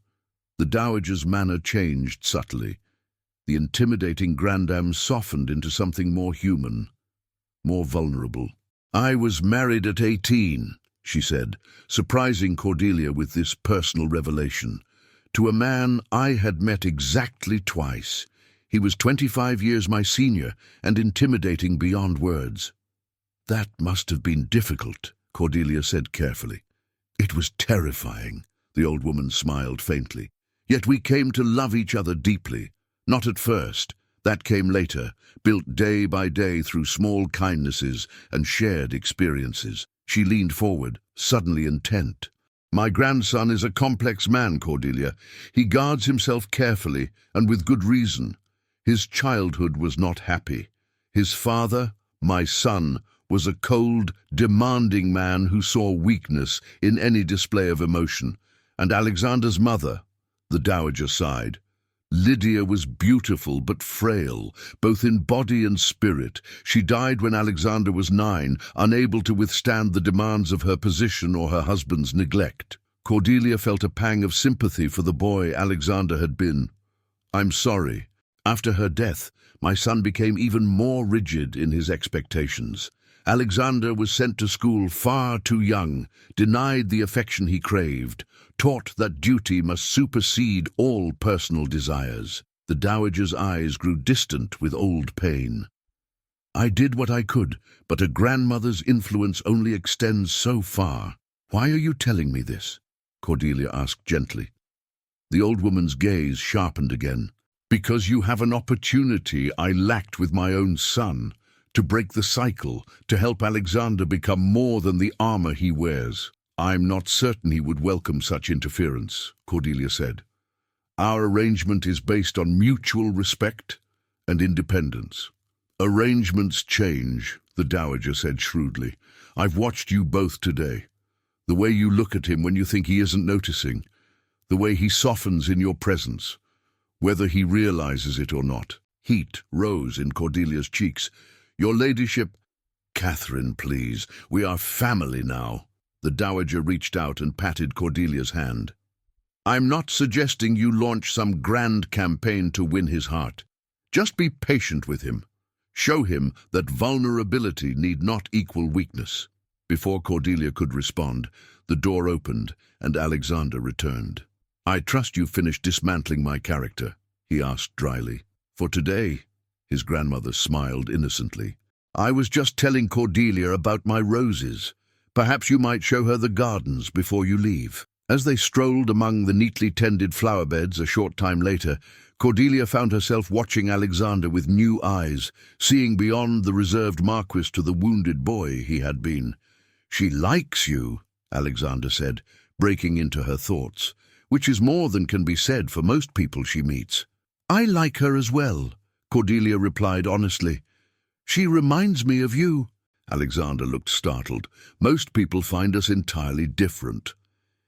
the dowager's manner changed subtly. The intimidating grandam softened into something more human, more vulnerable. I was married at 18, she said, surprising Cordelia with this personal revelation, to a man I had met exactly twice. He was 25 years my senior and intimidating beyond words. That must have been difficult, Cordelia said carefully. It was terrifying, the old woman smiled faintly. Yet we came to love each other deeply. Not at first. That came later, built day by day through small kindnesses and shared experiences. She leaned forward, suddenly intent. My grandson is a complex man, Cordelia. He guards himself carefully and with good reason. His childhood was not happy. His father, my son, was a cold, demanding man who saw weakness in any display of emotion. And Alexander's mother, the dowager sighed. Lydia was beautiful but frail, both in body and spirit. She died when Alexander was 9, unable to withstand the demands of her position or her husband's neglect. Cordelia felt a pang of sympathy for the boy Alexander had been. I'm sorry. After her death, my son became even more rigid in his expectations. Alexander was sent to school far too young, denied the affection he craved, taught that duty must supersede all personal desires. The dowager's eyes grew distant with old pain. I did what I could, but a grandmother's influence only extends so far. Why are you telling me this? Cordelia asked gently. The old woman's gaze sharpened again. Because you have an opportunity I lacked with my own son, to break the cycle, to help Alexander become more than the armor he wears. I'm not certain he would welcome such interference, Cordelia said. Our arrangement is based on mutual respect and independence. Arrangements change, the dowager said shrewdly. I've watched you both today. The way you look at him when you think he isn't noticing. The way he softens in your presence. Whether he realizes it or not. Heat rose in Cordelia's cheeks. Your ladyship... Catherine, please. We are family now. The dowager reached out and patted Cordelia's hand. I'm not suggesting you launch some grand campaign to win his heart. Just be patient with him. Show him that vulnerability need not equal weakness. Before Cordelia could respond, the door opened and Alexander returned. I trust you've finished dismantling my character, he asked dryly. For today, his grandmother smiled innocently. I was just telling Cordelia about my roses. Perhaps you might show her the gardens before you leave. As they strolled among the neatly tended flower beds a short time later, Cordelia found herself watching Alexander with new eyes, seeing beyond the reserved Marquis to the wounded boy he had been. She likes you, Alexander said, breaking into her thoughts, which is more than can be said for most people she meets. I like her as well, Cordelia replied honestly. She reminds me of you. Alexander looked startled. Most people find us entirely different.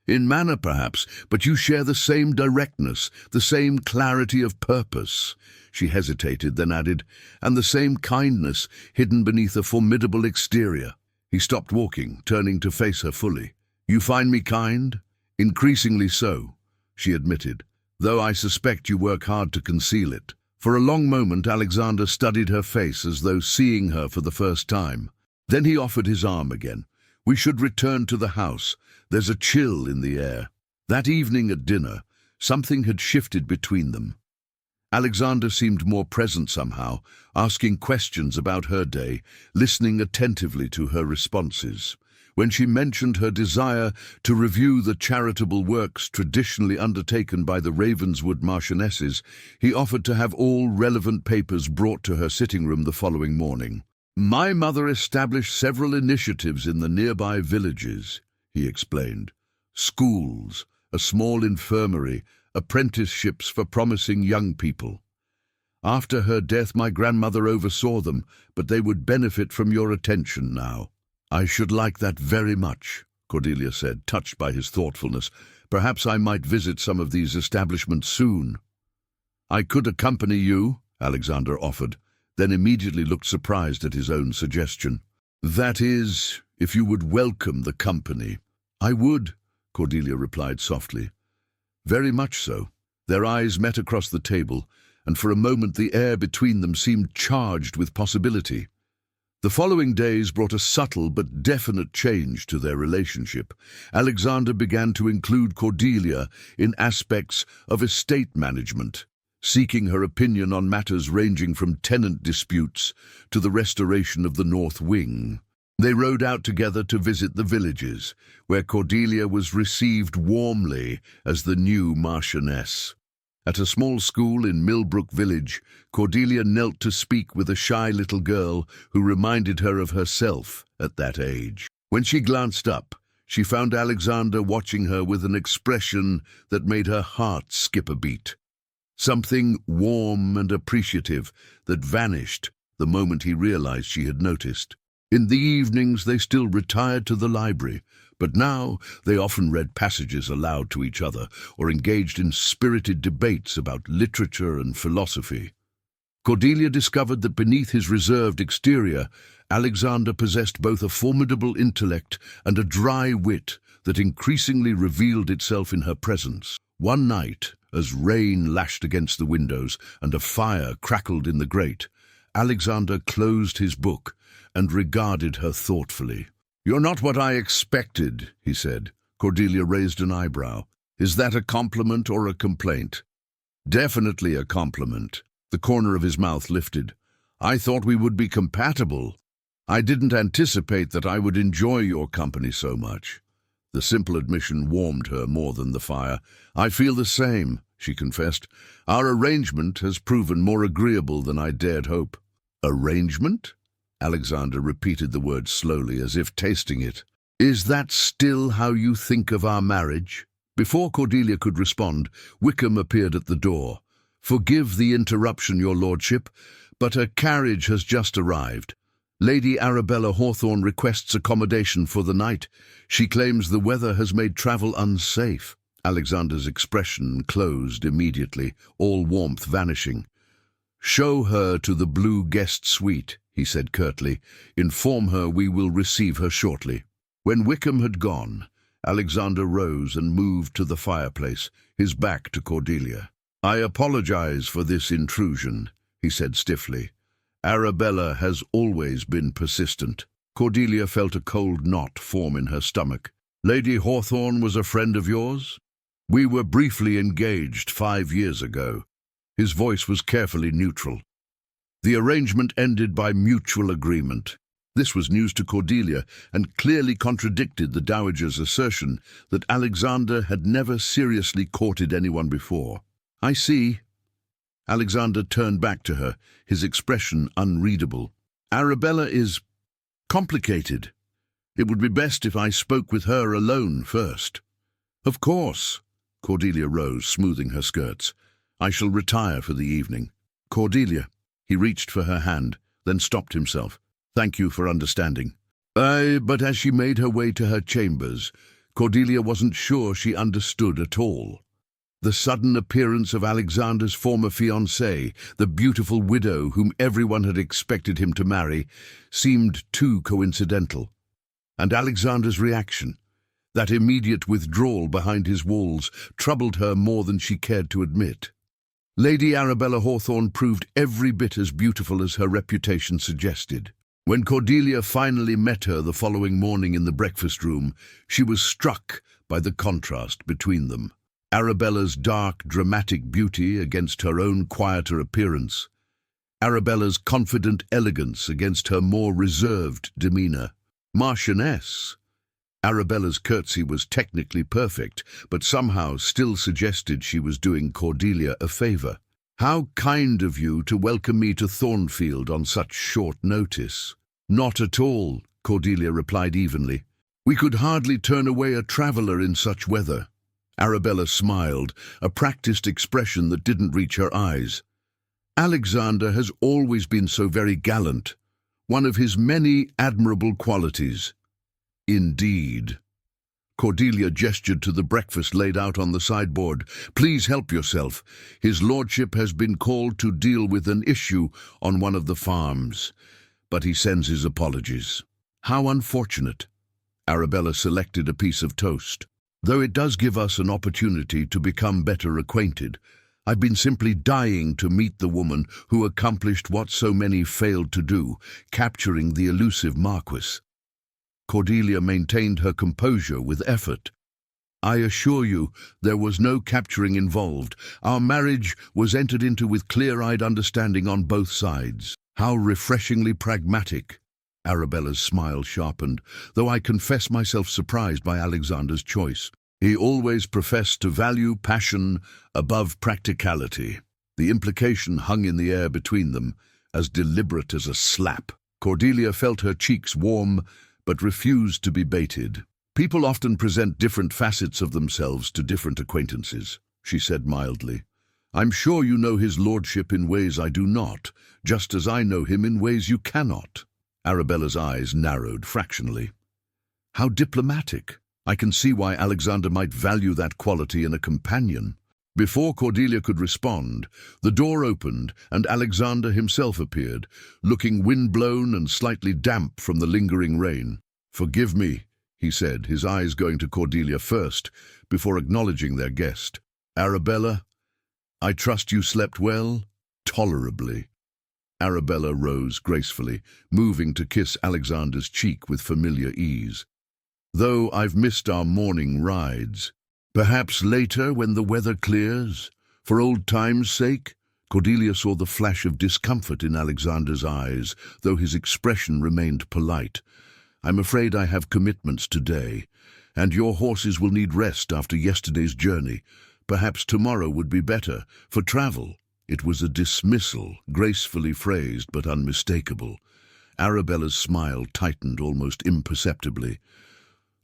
In manner, perhaps, but you share the same directness, the same clarity of purpose. She hesitated, then added, and the same kindness hidden beneath a formidable exterior. He stopped walking, turning to face her fully. You find me kind? Increasingly so, she admitted, though I suspect you work hard to conceal it. For a long moment Alexander studied her face as though seeing her for the first time. Then he offered his arm again. "We should return to the house. There's a chill in the air." That evening at dinner, something had shifted between them. Alexander seemed more present somehow, asking questions about her day, listening attentively to her responses. When she mentioned her desire to review the charitable works traditionally undertaken by the Ravenswood Marchionesses, he offered to have all relevant papers brought to her sitting room the following morning. "My mother established several initiatives in the nearby villages," he explained. "Schools, a small infirmary, apprenticeships for promising young people. After her death, my grandmother oversaw them, but they would benefit from your attention now." "I should like that very much," Cordelia said, touched by his thoughtfulness. "Perhaps I might visit some of these establishments soon." "I could accompany you," Alexander offered, then immediately looked surprised at his own suggestion. "That is, if you would welcome the company." "I would," Cordelia replied softly. "Very much so." Their eyes met across the table, and for a moment the air between them seemed charged with possibility. The following days brought a subtle but definite change to their relationship. Alexander began to include Cordelia in aspects of estate management, seeking her opinion on matters ranging from tenant disputes to the restoration of the North Wing. They rode out together to visit the villages, where Cordelia was received warmly as the new Marchioness. At a small school in Millbrook Village, Cordelia knelt to speak with a shy little girl who reminded her of herself at that age. When she glanced up, she found Alexander watching her with an expression that made her heart skip a beat. Something warm and appreciative that vanished the moment he realized she had noticed. In the evenings they still retired to the library, but now they often read passages aloud to each other or engaged in spirited debates about literature and philosophy. Cordelia discovered that beneath his reserved exterior, Alexander possessed both a formidable intellect and a dry wit that increasingly revealed itself in her presence. One night, as rain lashed against the windows and a fire crackled in the grate, Alexander closed his book and regarded her thoughtfully. "You're not what I expected," he said. Cordelia raised an eyebrow. "Is that a compliment or a complaint?" "Definitely a compliment." The corner of his mouth lifted. "I thought we would be compatible. I didn't anticipate that I would enjoy your company so much." The simple admission warmed her more than the fire. "I feel the same," she confessed. "Our arrangement has proven more agreeable than I dared hope." "Arrangement?" Alexander repeated the word slowly, as if tasting it. "Is that still how you think of our marriage?" Before Cordelia could respond, Wickham appeared at the door. "Forgive the interruption, your lordship, but a carriage has just arrived. Lady Arabella Hawthorne requests accommodation for the night. She claims the weather has made travel unsafe." Alexander's expression closed immediately, all warmth vanishing. "Show her to the blue guest suite," he said curtly. "Inform her we will receive her shortly." When Wickham had gone, Alexander rose and moved to the fireplace, his back to Cordelia. "I apologize for this intrusion," he said stiffly. "Arabella has always been persistent." Cordelia felt a cold knot form in her stomach. "Lady Hawthorne was a friend of yours?" "We were briefly engaged 5 years ago." His voice was carefully neutral. "The arrangement ended by mutual agreement." This was news to Cordelia, and clearly contradicted the Dowager's assertion that Alexander had never seriously courted anyone before. "I see." Alexander turned back to her, his expression unreadable. "Arabella is complicated. It would be best if I spoke with her alone first." "Of course." Cordelia rose, smoothing her skirts. "I shall retire for the evening." "Cordelia." He reached for her hand, then stopped himself. "Thank you for understanding." But as she made her way to her chambers, Cordelia wasn't sure she understood at all. The sudden appearance of Alexander's former fiancée, the beautiful widow whom everyone had expected him to marry, seemed too coincidental. And Alexander's reaction, that immediate withdrawal behind his walls, troubled her more than she cared to admit. Lady Arabella Hawthorne proved every bit as beautiful as her reputation suggested. When Cordelia finally met her the following morning in the breakfast room, she was struck by the contrast between them. Arabella's dark, dramatic beauty against her own quieter appearance. Arabella's confident elegance against her more reserved demeanor. Marchioness. Arabella's curtsy was technically perfect, but somehow still suggested she was doing Cordelia a favor. "How kind of you to welcome me to Thornfield on such short notice." "Not at all," Cordelia replied evenly. "We could hardly turn away a traveler in such weather." Arabella smiled, a practiced expression that didn't reach her eyes. "Alexander has always been so very gallant, one of his many admirable qualities." "Indeed." Cordelia gestured to the breakfast laid out on the sideboard. "Please help yourself. His lordship has been called to deal with an issue on one of the farms, but he sends his apologies." "How unfortunate." Arabella selected a piece of toast. "Though it does give us an opportunity to become better acquainted. I've been simply dying to meet the woman who accomplished what so many failed to do, capturing the elusive Marquis." Cordelia maintained her composure with effort. "I assure you, there was no capturing involved. Our marriage was entered into with clear-eyed understanding on both sides." "How refreshingly pragmatic." Arabella's smile sharpened, though I confess myself surprised by Alexander's choice. He always professed to value passion above practicality. The implication hung in the air between them, as deliberate as a slap. Cordelia felt her cheeks warm, but refused to be baited. "People often present different facets of themselves to different acquaintances," she said mildly. "I'm sure you know his lordship in ways I do not, just as I know him in ways you cannot." Arabella's eyes narrowed fractionally. "How diplomatic. I can see why Alexander might value that quality in a companion." Before Cordelia could respond, the door opened and Alexander himself appeared, looking wind-blown and slightly damp from the lingering rain. "Forgive me," he said, his eyes going to Cordelia first, before acknowledging their guest. "Arabella, I trust you slept well?" "Tolerably." Arabella rose gracefully, moving to kiss Alexander's cheek with familiar ease. "Though I've missed our morning rides. Perhaps later when the weather clears, for old time's sake?" Cordelia saw the flash of discomfort in Alexander's eyes, though his expression remained polite. "I'm afraid I have commitments today, and your horses will need rest after yesterday's journey. Perhaps tomorrow would be better, for travel." It was a dismissal, gracefully phrased but unmistakable. Arabella's smile tightened almost imperceptibly.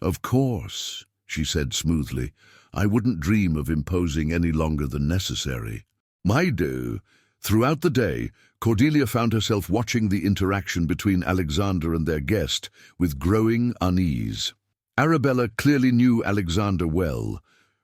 "Of course," she said smoothly. "I wouldn't dream of imposing any longer than necessary." "My dear." Throughout the day, Cordelia found herself watching the interaction between Alexander and their guest with growing unease. Arabella clearly knew Alexander well,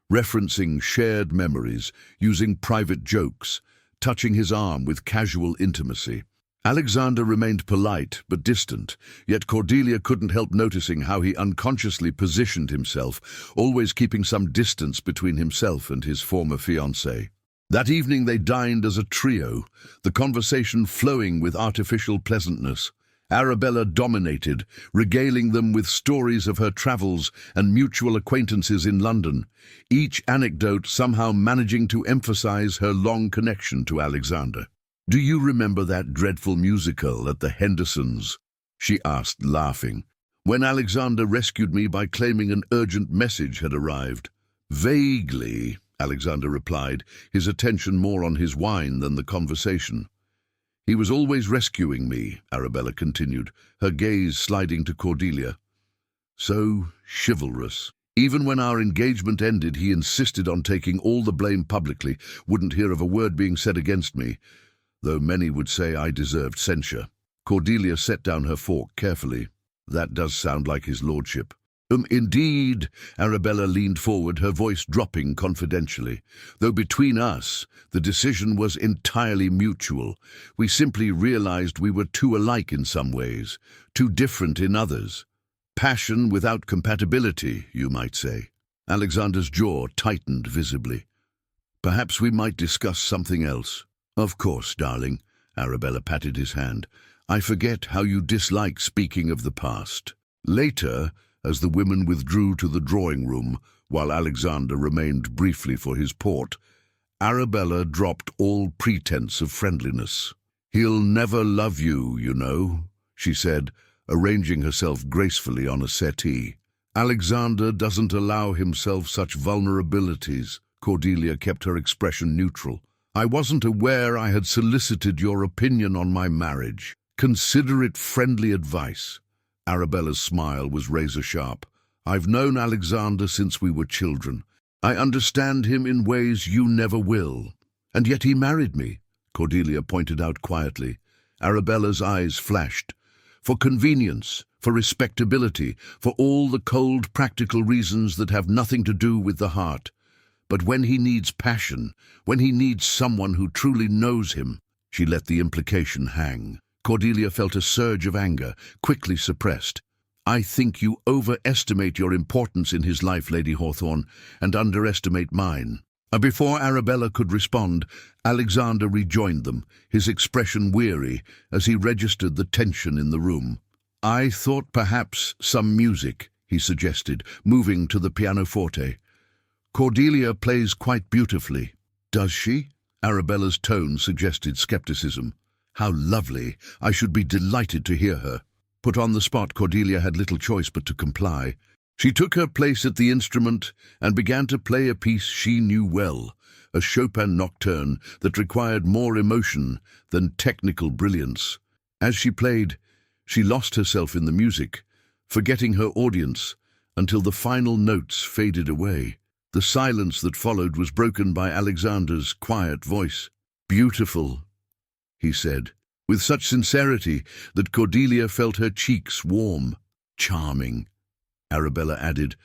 referencing shared memories, using private jokes, touching his arm with casual intimacy. Alexander remained polite but distant, yet Cordelia couldn't help noticing how he unconsciously positioned himself, always keeping some distance between himself and his former fiancée. That evening they dined as a trio, the conversation flowing with artificial pleasantness. Arabella dominated, regaling them with stories of her travels and mutual acquaintances in London, each anecdote somehow managing to emphasize her long connection to Alexander. "Do you remember that dreadful musical at the Hendersons?" she asked, laughing. "When Alexander rescued me by claiming an urgent message had arrived?" "Vaguely," Alexander replied, his attention more on his wine than the conversation. "He was always rescuing me," Arabella continued, her gaze sliding to Cordelia. "So chivalrous. Even when our engagement ended, he insisted on taking all the blame publicly, wouldn't hear of a word being said against me, though many would say I deserved censure." Cordelia set down her fork carefully. "That does sound like his lordship." Indeed," Arabella leaned forward, her voice dropping confidentially. "Though between us, the decision was entirely mutual. We simply realized we were too alike in some ways, too different in others. Passion without compatibility, you might say." Alexander's jaw tightened visibly. Perhaps we might discuss something else. Of course, darling. Arabella patted his hand. I forget how you dislike speaking of the past. Later, as the women withdrew to the drawing room, while Alexander remained briefly for his port, Arabella dropped all pretense of friendliness. He'll never love you, you know, she said, arranging herself gracefully on a settee. Alexander doesn't allow himself such vulnerabilities. Cordelia kept her expression neutral. I wasn't aware I had solicited your opinion on my marriage. Consider it friendly advice. Arabella's smile was razor-sharp. I've known Alexander since we were children. I understand him in ways you never will. And yet he married me, Cordelia pointed out quietly. Arabella's eyes flashed. For convenience, for respectability, for all the cold practical reasons that have nothing to do with the heart. But when he needs passion, when he needs someone who truly knows him, she let the implication hang. Cordelia felt a surge of anger, quickly suppressed. I think you overestimate your importance in his life, Lady Hawthorne, and underestimate mine. Before Arabella could respond, Alexander rejoined them, his expression weary as he registered the tension in the room. I thought perhaps some music, he suggested, moving to the pianoforte. Cordelia plays quite beautifully. Does she? Arabella's tone suggested skepticism. How lovely! I should be delighted to hear her. Put on the spot, Cordelia had little choice but to comply. She took her place at the instrument and began to play a piece she knew well, a Chopin nocturne that required more emotion than technical brilliance. As she played, she lost herself in the music, forgetting her audience until the final notes faded away. The silence that followed was broken by Alexander's quiet voice. Beautiful, he said, with such sincerity that Cordelia felt her cheeks warm. Charming, Arabella added,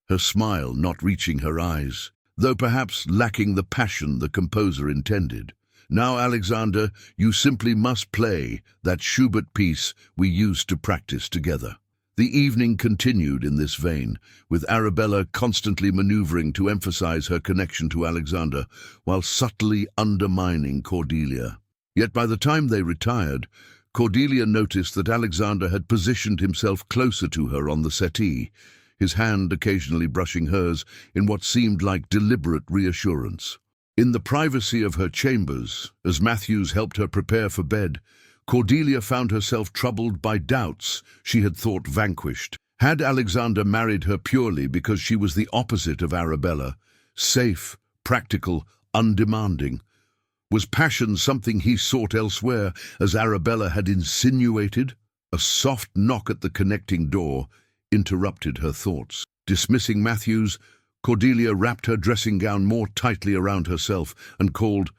her smile not reaching her eyes, though perhaps lacking the passion the composer intended. Now, Alexander, you simply must play that Schubert piece we used to practice together. The evening continued in this vein, with Arabella constantly maneuvering to emphasize her connection to Alexander, while subtly undermining Cordelia. Yet by the time they retired, Cordelia noticed that Alexander had positioned himself closer to her on the settee, his hand occasionally brushing hers in what seemed like deliberate reassurance. In the privacy of her chambers, as Matthews helped her prepare for bed, Cordelia found herself troubled by doubts she had thought vanquished. Had Alexander married her purely because she was the opposite of Arabella, safe, practical, undemanding? Was passion something he sought elsewhere, as Arabella had insinuated? A soft knock at the connecting door interrupted her thoughts. Dismissing Matthews, Cordelia wrapped her dressing gown more tightly around herself and called,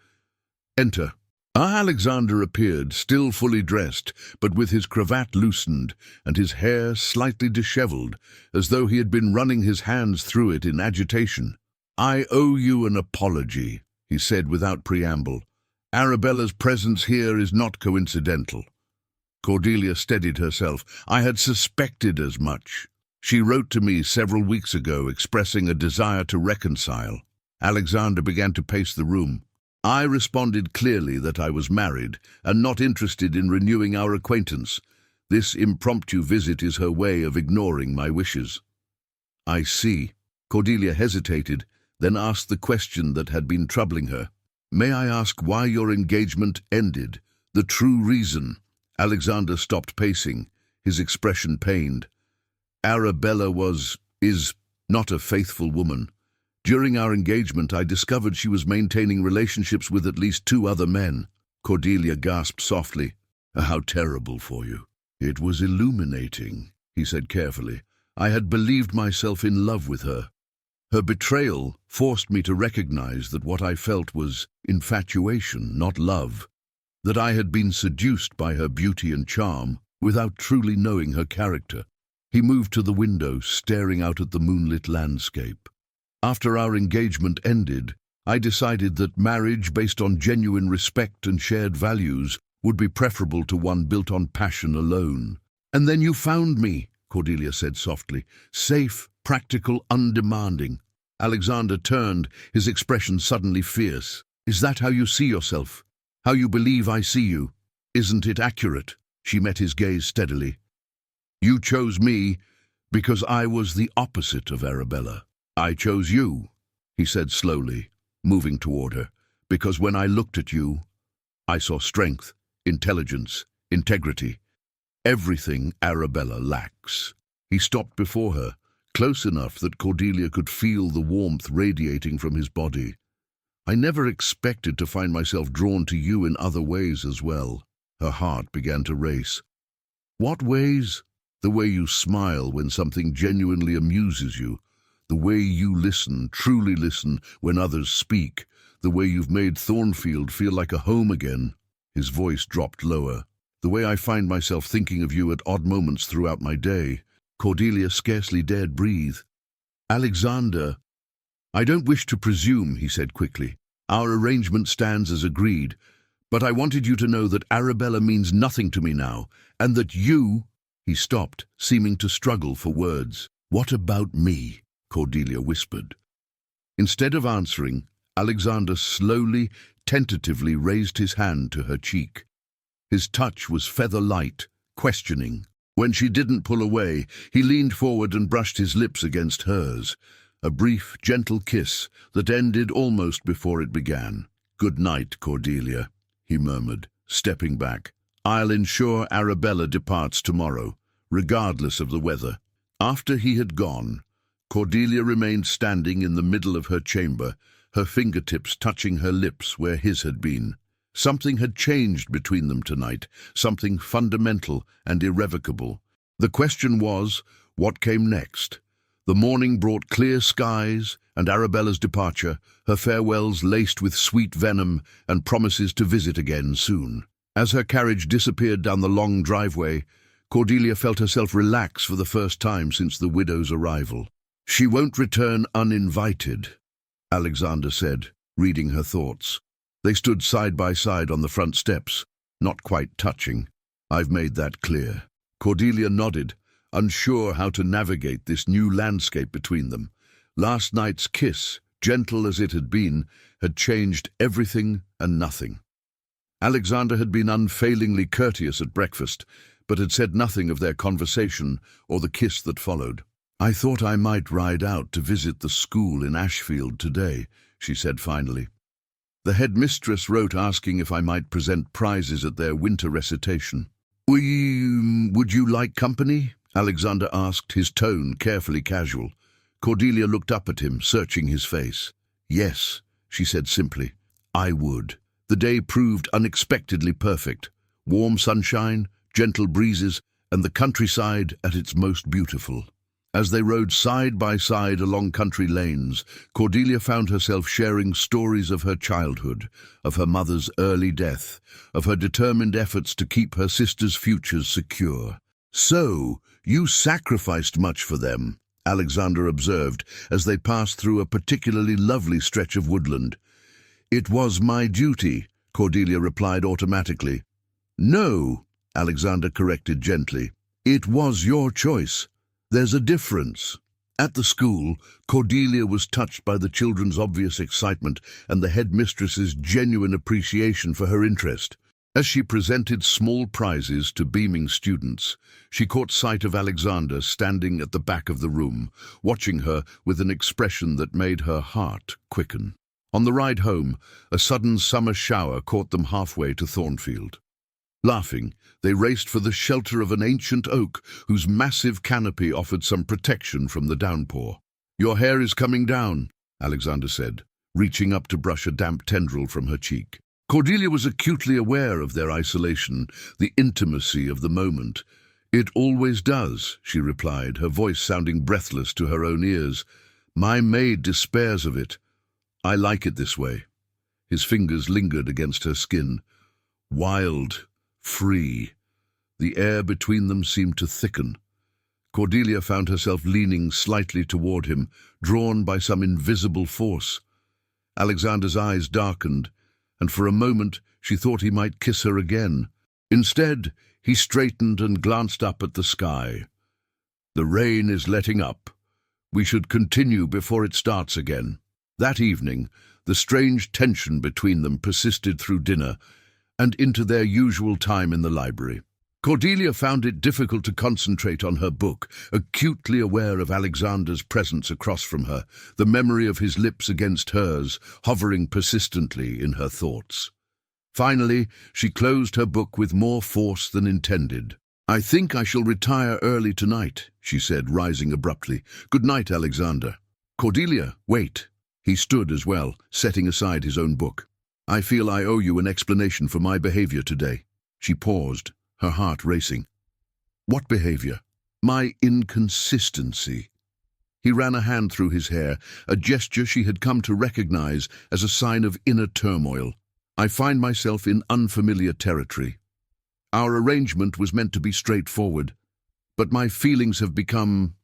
"Enter." Alexander appeared, still fully dressed, but with his cravat loosened and his hair slightly disheveled, as though he had been running his hands through it in agitation. "I owe you an apology," he said without preamble. "Arabella's presence here is not coincidental." Cordelia steadied herself. "I had suspected as much. She wrote to me several weeks ago expressing a desire to reconcile." Alexander began to pace the room. "I responded clearly that I was married and not interested in renewing our acquaintance. This impromptu visit is her way of ignoring my wishes." "I see." Cordelia hesitated, then asked the question that had been troubling her. "May I ask why your engagement ended? The true reason?" Alexander stopped pacing, his expression pained. "Arabella is not a faithful woman. During our engagement, I discovered she was maintaining relationships with at least 2 other men." Cordelia gasped softly. "How terrible for you." "It was illuminating," he said carefully. "I had believed myself in love with her. Her betrayal forced me to recognize that what I felt was infatuation, not love, that I had been seduced by her beauty and charm without truly knowing her character." He moved to the window, staring out at the moonlit landscape. "After our engagement ended, I decided that marriage based on genuine respect and shared values would be preferable to one built on passion alone. And then you found me," Cordelia said softly, "safe, practical, undemanding." Alexander turned, his expression suddenly fierce. "Is that how you see yourself? How you believe I see you? Isn't it accurate?" She met his gaze steadily. "You chose me because I was the opposite of Arabella. I chose you," he said slowly, moving toward her, "because when I looked at you, I saw strength, intelligence, integrity, everything Arabella lacks." He stopped before her, close enough that Cordelia could feel the warmth radiating from his body. "I never expected to find myself drawn to you in other ways as well." Her heart began to race. "What ways?" "The way you smile when something genuinely amuses you, the way you listen, truly listen, when others speak, the way you've made Thornfield feel like a home again." His voice dropped lower. "The way I find myself thinking of you at odd moments throughout my day." Cordelia scarcely dared breathe. "Alexander, I don't wish to presume," he said quickly. "Our arrangement stands as agreed, but I wanted you to know that Arabella means nothing to me now, and that you—" He stopped, seeming to struggle for words. "What about me?" Cordelia whispered. Instead of answering, Alexander slowly, tentatively raised his hand to her cheek. His touch was feather-light, questioning. When she didn't pull away, he leaned forward and brushed his lips against hers. A brief, gentle kiss that ended almost before it began. "Good night, Cordelia," he murmured, stepping back. "I'll ensure Arabella departs tomorrow, regardless of the weather." After he had gone, Cordelia remained standing in the middle of her chamber, her fingertips touching her lips where his had been. Something had changed between them tonight, something fundamental and irrevocable. The question was, what came next? The morning brought clear skies and Arabella's departure, her farewells laced with sweet venom and promises to visit again soon. As her carriage disappeared down the long driveway, Cordelia felt herself relax for the first time since the widow's arrival. "She won't return uninvited," Alexander said, reading her thoughts. They stood side by side on the front steps, not quite touching. "I've made that clear." Cordelia nodded, unsure how to navigate this new landscape between them. Last night's kiss, gentle as it had been, had changed everything and nothing. Alexander had been unfailingly courteous at breakfast, but had said nothing of their conversation or the kiss that followed. "I thought I might ride out to visit the school in Ashfield today," she said finally. "The headmistress wrote asking if I might present prizes at their winter recitation." Would you like company?" Alexander asked, his tone carefully casual. Cordelia looked up at him, searching his face. "Yes," she said simply, "I would." The day proved unexpectedly perfect. Warm sunshine, gentle breezes, and the countryside at its most beautiful. As they rode side by side along country lanes, Cordelia found herself sharing stories of her childhood, of her mother's early death, of her determined efforts to keep her sister's futures secure. "So, you sacrificed much for them," Alexander observed as they passed through a particularly lovely stretch of woodland. "It was my duty," Cordelia replied automatically. "No," Alexander corrected gently. "It was your choice. There's a difference." At the school, Cordelia was touched by the children's obvious excitement and the headmistress's genuine appreciation for her interest. As she presented small prizes to beaming students, she caught sight of Alexander standing at the back of the room, watching her with an expression that made her heart quicken. On the ride home, a sudden summer shower caught them halfway to Thornfield. Laughing, they raced for the shelter of an ancient oak whose massive canopy offered some protection from the downpour. "Your hair is coming down," Alexander said, reaching up to brush a damp tendril from her cheek. Cordelia was acutely aware of their isolation, the intimacy of the moment. "It always does," she replied, her voice sounding breathless to her own ears. "My maid despairs of it. I like it this way." His fingers lingered against her skin. Wild, free. The air between them seemed to thicken. Cordelia found herself leaning slightly toward him, drawn by some invisible force. Alexander's eyes darkened, and for a moment she thought he might kiss her again. Instead, he straightened and glanced up at the sky. "The rain is letting up. We should continue before it starts again. That evening, the strange tension between them persisted through dinner and into their usual time in the library. Cordelia found it difficult to concentrate on her book, acutely aware of Alexander's presence across from her, the memory of his lips against hers hovering persistently in her thoughts. Finally, she closed her book with more force than intended. "I think I shall retire early tonight," she said, rising abruptly. "Good night, Alexander." "Cordelia, wait." He stood as well, setting aside his own book. "I feel I owe you an explanation for my behavior today." She paused, her heart racing. "What behavior?" "My inconsistency." He ran a hand through his hair, a gesture she had come to recognize as a sign of inner turmoil. "I find myself in unfamiliar territory. Our arrangement was meant to be straightforward, but my feelings have become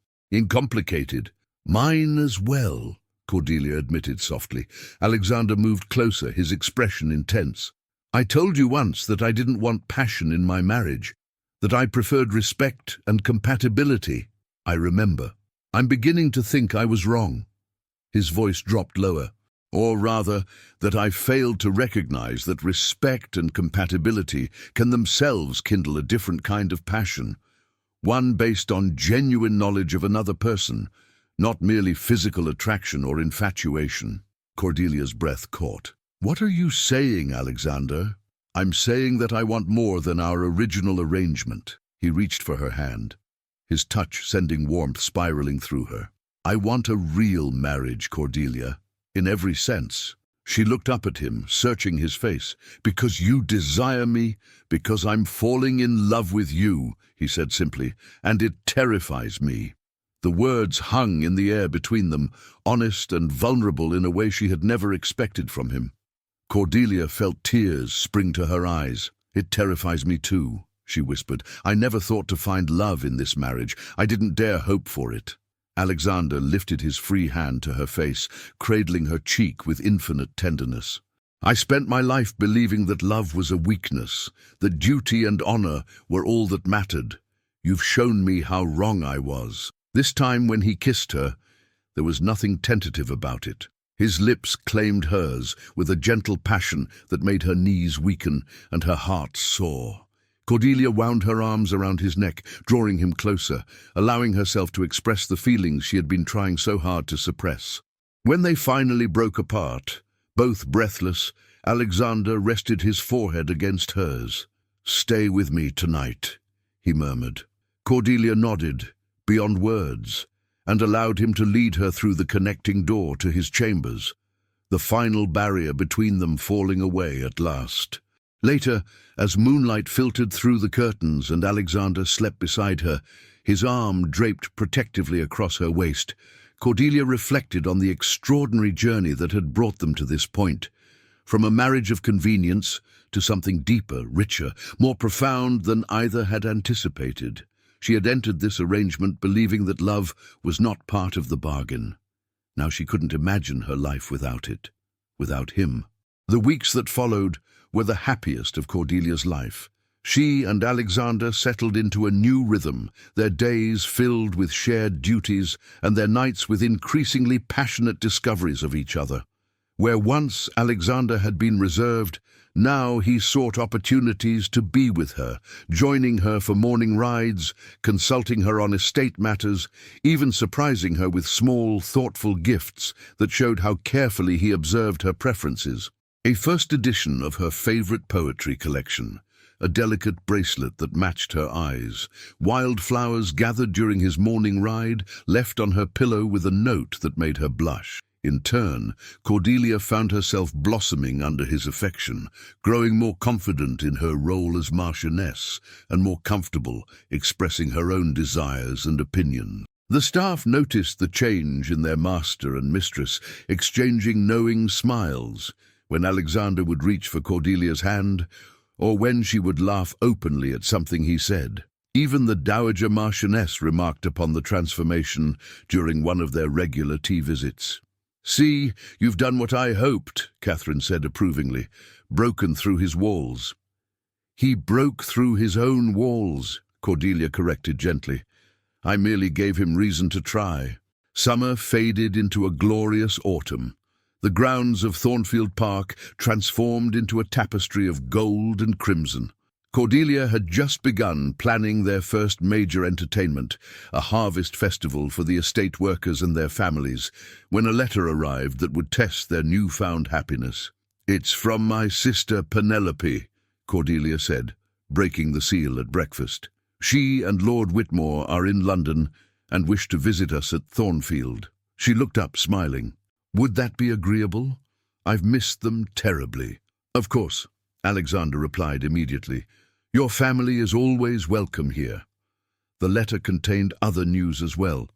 complicated." "Mine as well," Cordelia admitted softly. Alexander moved closer, his expression intense. "I told you once that I didn't want passion in my marriage, that I preferred respect and compatibility." "I remember. I'm beginning to think I was wrong." His voice dropped lower. "Or rather, that I failed to recognize that respect and compatibility can themselves kindle a different kind of passion, one based on genuine knowledge of another person, not merely physical attraction or infatuation." Cordelia's breath caught. "What are you saying, Alexander?" "I'm saying that I want more than our original arrangement." He reached for her hand, his touch sending warmth spiraling through her. "I want a real marriage, Cordelia, in every sense." She looked up at him, searching his face. "Because you desire me, because I'm falling in love with you," he said simply, "and it terrifies me." The words hung in the air between them, honest and vulnerable in a way she had never expected from him. Cordelia felt tears spring to her eyes. "It terrifies me too," she whispered. "I never thought to find love in this marriage. I didn't dare hope for it." Alexander lifted his free hand to her face, cradling her cheek with infinite tenderness. "I spent my life believing that love was a weakness, that duty and honor were all that mattered. You've shown me how wrong I was." This time when he kissed her, there was nothing tentative about it. His lips claimed hers with a gentle passion that made her knees weaken and her heart soar. Cordelia wound her arms around his neck, drawing him closer, allowing herself to express the feelings she had been trying so hard to suppress. When they finally broke apart, both breathless, Alexander rested his forehead against hers. "Stay with me tonight," he murmured. Cordelia nodded, beyond words, and allowed him to lead her through the connecting door to his chambers, the final barrier between them falling away at last. Later, as moonlight filtered through the curtains and Alexander slept beside her, his arm draped protectively across her waist, Cordelia reflected on the extraordinary journey that had brought them to this point, from a marriage of convenience to something deeper, richer, more profound than either had anticipated. She had entered this arrangement believing that love was not part of the bargain. Now she couldn't imagine her life without it, without him. The weeks that followed were the happiest of Cordelia's life. She and Alexander settled into a new rhythm, their days filled with shared duties and their nights with increasingly passionate discoveries of each other. Where once Alexander had been reserved, now he sought opportunities to be with her, joining her for morning rides, consulting her on estate matters, even surprising her with small, thoughtful gifts that showed how carefully he observed her preferences. A first edition of her favorite poetry collection, a delicate bracelet that matched her eyes, wildflowers gathered during his morning ride, left on her pillow with a note that made her blush. In turn, Cordelia found herself blossoming under his affection, growing more confident in her role as Marchioness and more comfortable expressing her own desires and opinions. The staff noticed the change in their master and mistress, exchanging knowing smiles when Alexander would reach for Cordelia's hand, or when she would laugh openly at something he said. Even the Dowager Marchioness remarked upon the transformation during one of their regular tea visits. "See, you've done what I hoped," Catherine said approvingly, "broken through his walls." "He broke through his own walls," Cordelia corrected gently. "I merely gave him reason to try." Summer faded into a glorious autumn. The grounds of Thornfield Park transformed into a tapestry of gold and crimson. Cordelia had just begun planning their first major entertainment, a harvest festival for the estate workers and their families, when a letter arrived that would test their newfound happiness. "It's from my sister Penelope," Cordelia said, breaking the seal at breakfast. "She and Lord Whitmore are in London and wish to visit us at Thornfield." She looked up, smiling. "Would that be agreeable? I've missed them terribly." "Of course," Alexander replied immediately. "Your family is always welcome here." The letter contained other news as well.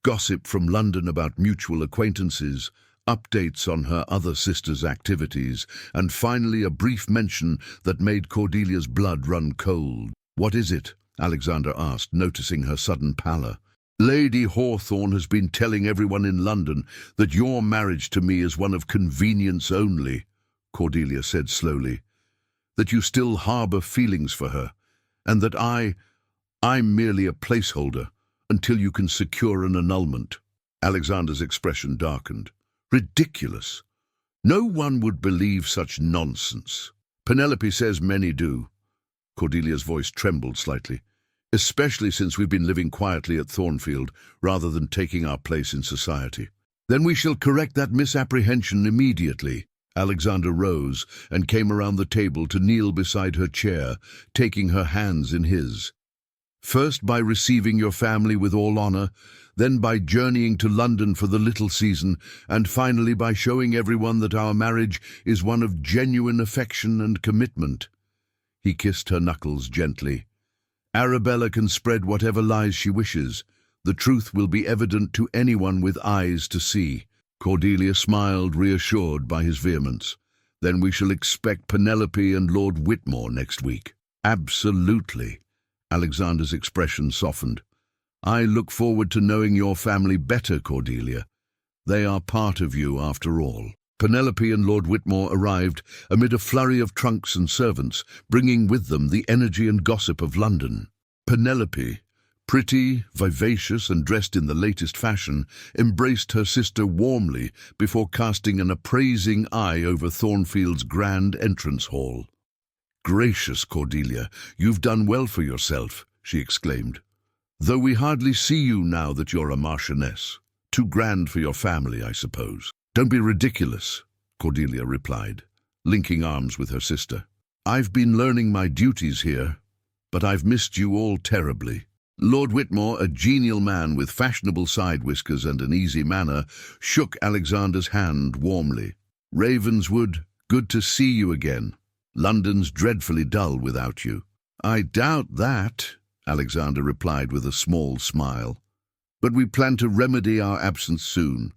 Gossip from London about mutual acquaintances, updates on her other sister's activities, and finally a brief mention that made Cordelia's blood run cold. "What is it?" Alexander asked, noticing her sudden pallor. "Lady Hawthorne has been telling everyone in London that your marriage to me is one of convenience only," Cordelia said slowly. "That you still harbor feelings for her, and that I'm merely a placeholder until you can secure an annulment." Alexander's expression darkened. "Ridiculous. No one would believe such nonsense." "Penelope says many do." Cordelia's voice trembled slightly. "Especially since we've been living quietly at Thornfield, rather than taking our place in society." "Then we shall correct that misapprehension immediately." Alexander rose and came around the table to kneel beside her chair, taking her hands in his. "First by receiving your family with all honor, then by journeying to London for the little season, and finally by showing everyone that our marriage is one of genuine affection and commitment." He kissed her knuckles gently. "Arabella can spread whatever lies she wishes. The truth will be evident to anyone with eyes to see." Cordelia smiled, reassured by his vehemence. "Then we shall expect Penelope and Lord Whitmore next week." "Absolutely." Alexander's expression softened. "I look forward to knowing your family better, Cordelia. They are part of you after all." Penelope and Lord Whitmore arrived amid a flurry of trunks and servants, bringing with them the energy and gossip of London. Penelope, pretty, vivacious, and dressed in the latest fashion, embraced her sister warmly before casting an appraising eye over Thornfield's grand entrance hall. "Gracious, Cordelia, you've done well for yourself," she exclaimed. "Though we hardly see you now that you're a marchioness. Too grand for your family, I suppose." "Don't be ridiculous," Cordelia replied, linking arms with her sister. "I've been learning my duties here, but I've missed you all terribly." Lord Whitmore, a genial man with fashionable side whiskers and an easy manner, shook Alexander's hand warmly. "Ravenswood, good to see you again. London's dreadfully dull without you." "I doubt that," Alexander replied with a small smile. "But we plan to remedy our absence soon.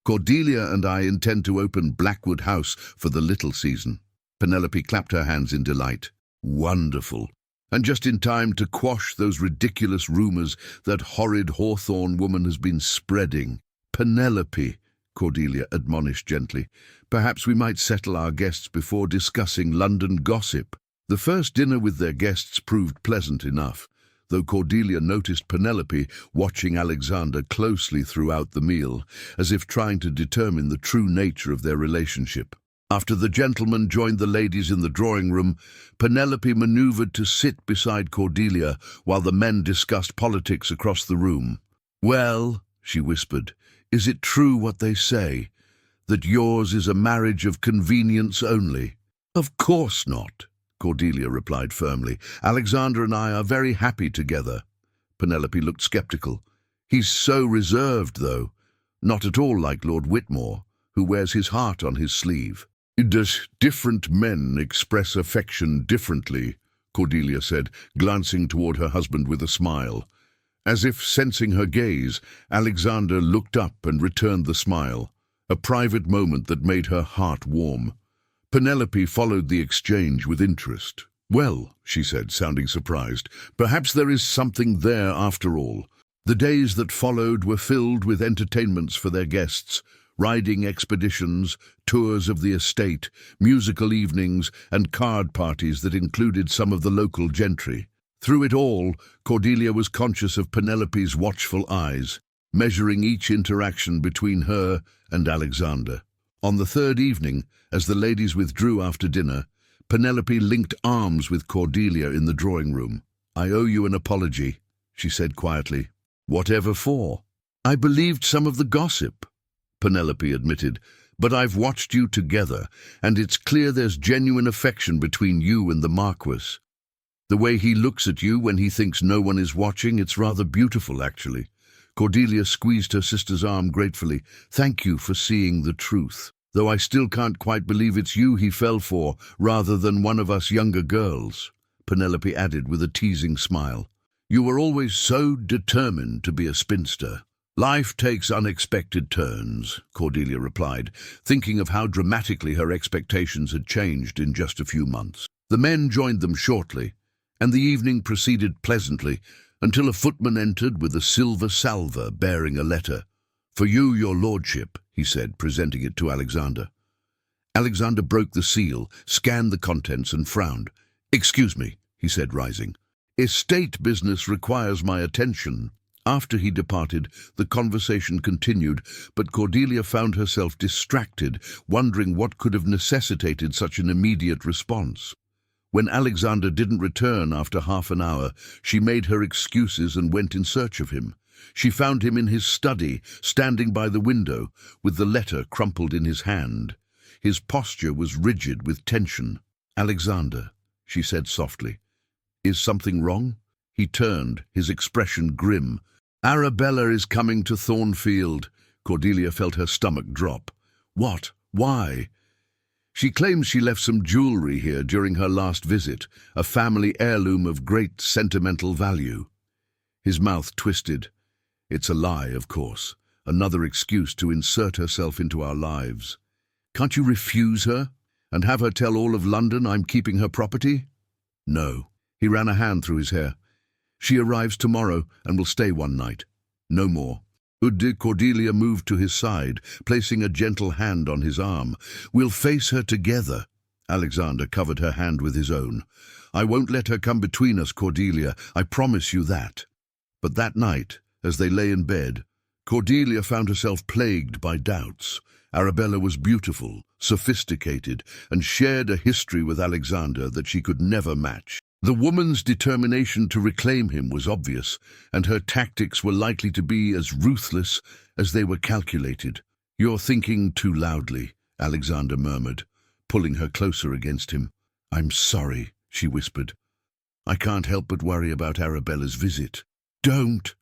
Cordelia and I intend to open Blackwood House for the little season." Penelope clapped her hands in delight. "Wonderful. And just in time to quash those ridiculous rumors that horrid Hawthorne woman has been spreading." "Penelope," Cordelia admonished gently, "perhaps we might settle our guests before discussing London gossip." The first dinner with their guests proved pleasant enough, though Cordelia noticed Penelope watching Alexander closely throughout the meal, as if trying to determine the true nature of their relationship. After the gentlemen joined the ladies in the drawing room, Penelope maneuvered to sit beside Cordelia while the men discussed politics across the room. "Well," she whispered, "is it true what they say, that yours is a marriage of convenience only?" "Of course not," Cordelia replied firmly. "Alexander and I are very happy together." Penelope looked skeptical. "He's so reserved, though. Not at all like Lord Whitmore, who wears his heart on his sleeve." "Does different men express affection differently?" Cordelia said, glancing toward her husband with a smile. As if sensing her gaze, Alexander looked up and returned the smile, a private moment that made her heart warm. Penelope followed the exchange with interest. "Well," she said, sounding surprised, "perhaps there is something there after all." The days that followed were filled with entertainments for their guests, riding expeditions, tours of the estate, musical evenings, and card parties that included some of the local gentry. Through it all, Cordelia was conscious of Penelope's watchful eyes. measuring each interaction between her and Alexander. On the third evening, as the ladies withdrew after dinner, Penelope linked arms with Cordelia in the drawing room. "I owe you an apology," she said quietly. "Whatever for?" "I believed some of the gossip," Penelope admitted, "but I've watched you together, and it's clear there's genuine affection between you and the Marquis. The way he looks at you when he thinks no one is watching, it's rather beautiful, actually." Cordelia squeezed her sister's arm gratefully. "Thank you for seeing the truth. Though I still can't quite believe it's you he fell for, rather than one of us younger girls," Penelope added with a teasing smile. "You were always so determined to be a spinster." "Life takes unexpected turns," Cordelia replied, thinking of how dramatically her expectations had changed in just a few months. The men joined them shortly, and the evening proceeded pleasantly until a footman entered with a silver salver bearing a letter. "For you, your lordship," he said, presenting it to Alexander. Alexander broke the seal, scanned the contents, and frowned. "Excuse me," he said, rising. "Estate business requires my attention." After he departed, the conversation continued, but Cordelia found herself distracted, wondering what could have necessitated such an immediate response. When Alexander didn't return after half an hour, she made her excuses and went in search of him. She found him in his study, standing by the window, with the letter crumpled in his hand. His posture was rigid with tension. "Alexander," she said softly, "is something wrong?" He turned, his expression grim. "Arabella is coming to Thornfield." Cordelia felt her stomach drop. "What? Why?" "She claims she left some jewelry here during her last visit, a family heirloom of great sentimental value." His mouth twisted. "It's a lie, of course. Another excuse to insert herself into our lives. Can't you refuse her and have her tell all of London I'm keeping her property?" "No." He ran a hand through his hair. "She arrives tomorrow and will stay one night. No more." Cordelia moved to his side, placing a gentle hand on his arm. "We'll face her together." Alexander covered her hand with his own. "I won't let her come between us, Cordelia. I promise you that." But that night, as they lay in bed, Cordelia found herself plagued by doubts. Arabella was beautiful, sophisticated, and shared a history with Alexander that she could never match. The woman's determination to reclaim him was obvious, and her tactics were likely to be as ruthless as they were calculated. "You're thinking too loudly," Alexander murmured, pulling her closer against him. "I'm sorry," she whispered. "I can't help but worry about Arabella's visit." "Don't!"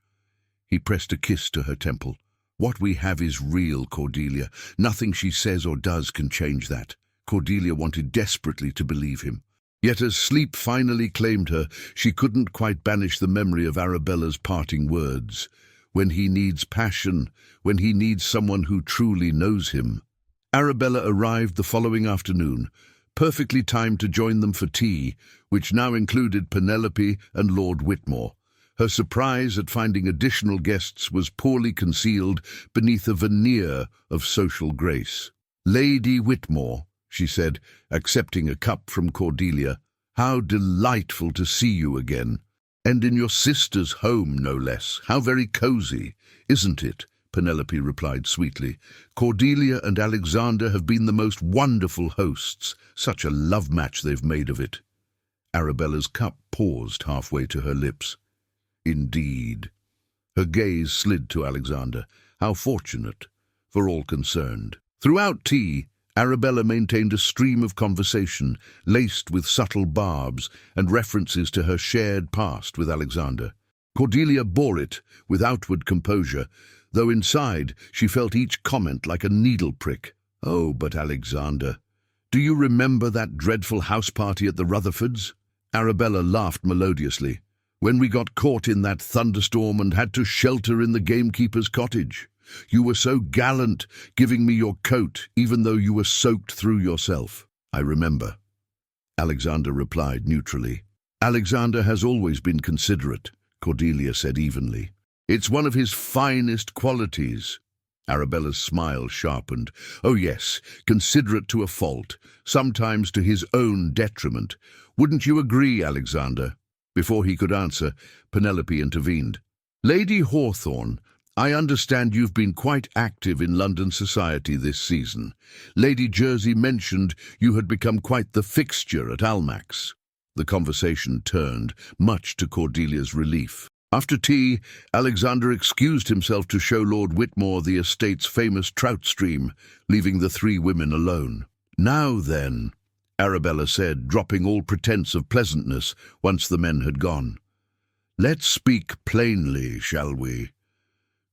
He pressed a kiss to her temple. "What we have is real, Cordelia. Nothing she says or does can change that." Cordelia wanted desperately to believe him. Yet as sleep finally claimed her, she couldn't quite banish the memory of Arabella's parting words. "When he needs passion, when he needs someone who truly knows him." Arabella arrived the following afternoon, perfectly timed to join them for tea, which now included Penelope and Lord Whitmore. Her surprise at finding additional guests was poorly concealed beneath a veneer of social grace. "Lady Whitmore," she said, accepting a cup from Cordelia, "how delightful to see you again. And in your sister's home, no less. How very cozy, isn't it?" Penelope replied sweetly. "Cordelia and Alexander have been the most wonderful hosts. Such a love match they've made of it." Arabella's cup paused halfway to her lips. "Indeed." Her gaze slid to Alexander. How fortunate for all concerned. Throughout tea, Arabella maintained a stream of conversation, laced with subtle barbs and references to her shared past with Alexander. Cordelia bore it with outward composure, though inside she felt each comment like a needle prick. "Oh, but Alexander, do you remember that dreadful house party at the Rutherfords?" Arabella laughed melodiously. "When we got caught in that thunderstorm and had to shelter in the gamekeeper's cottage. You were so gallant, giving me your coat, even though you were soaked through yourself." "I remember," Alexander replied neutrally. "Alexander has always been considerate," Cordelia said evenly. "It's one of his finest qualities." Arabella's smile sharpened. "Oh yes, considerate to a fault, sometimes to his own detriment. Wouldn't you agree, Alexander?" Before he could answer, Penelope intervened. "Lady Hawthorne, I understand you've been quite active in London society this season. Lady Jersey mentioned you had become quite the fixture at Almack's." The conversation turned, much to Cordelia's relief. After tea, Alexander excused himself to show Lord Whitmore the estate's famous trout stream, leaving the three women alone. "Now then," Arabella said, dropping all pretense of pleasantness once the men had gone. "Let's speak plainly, shall we?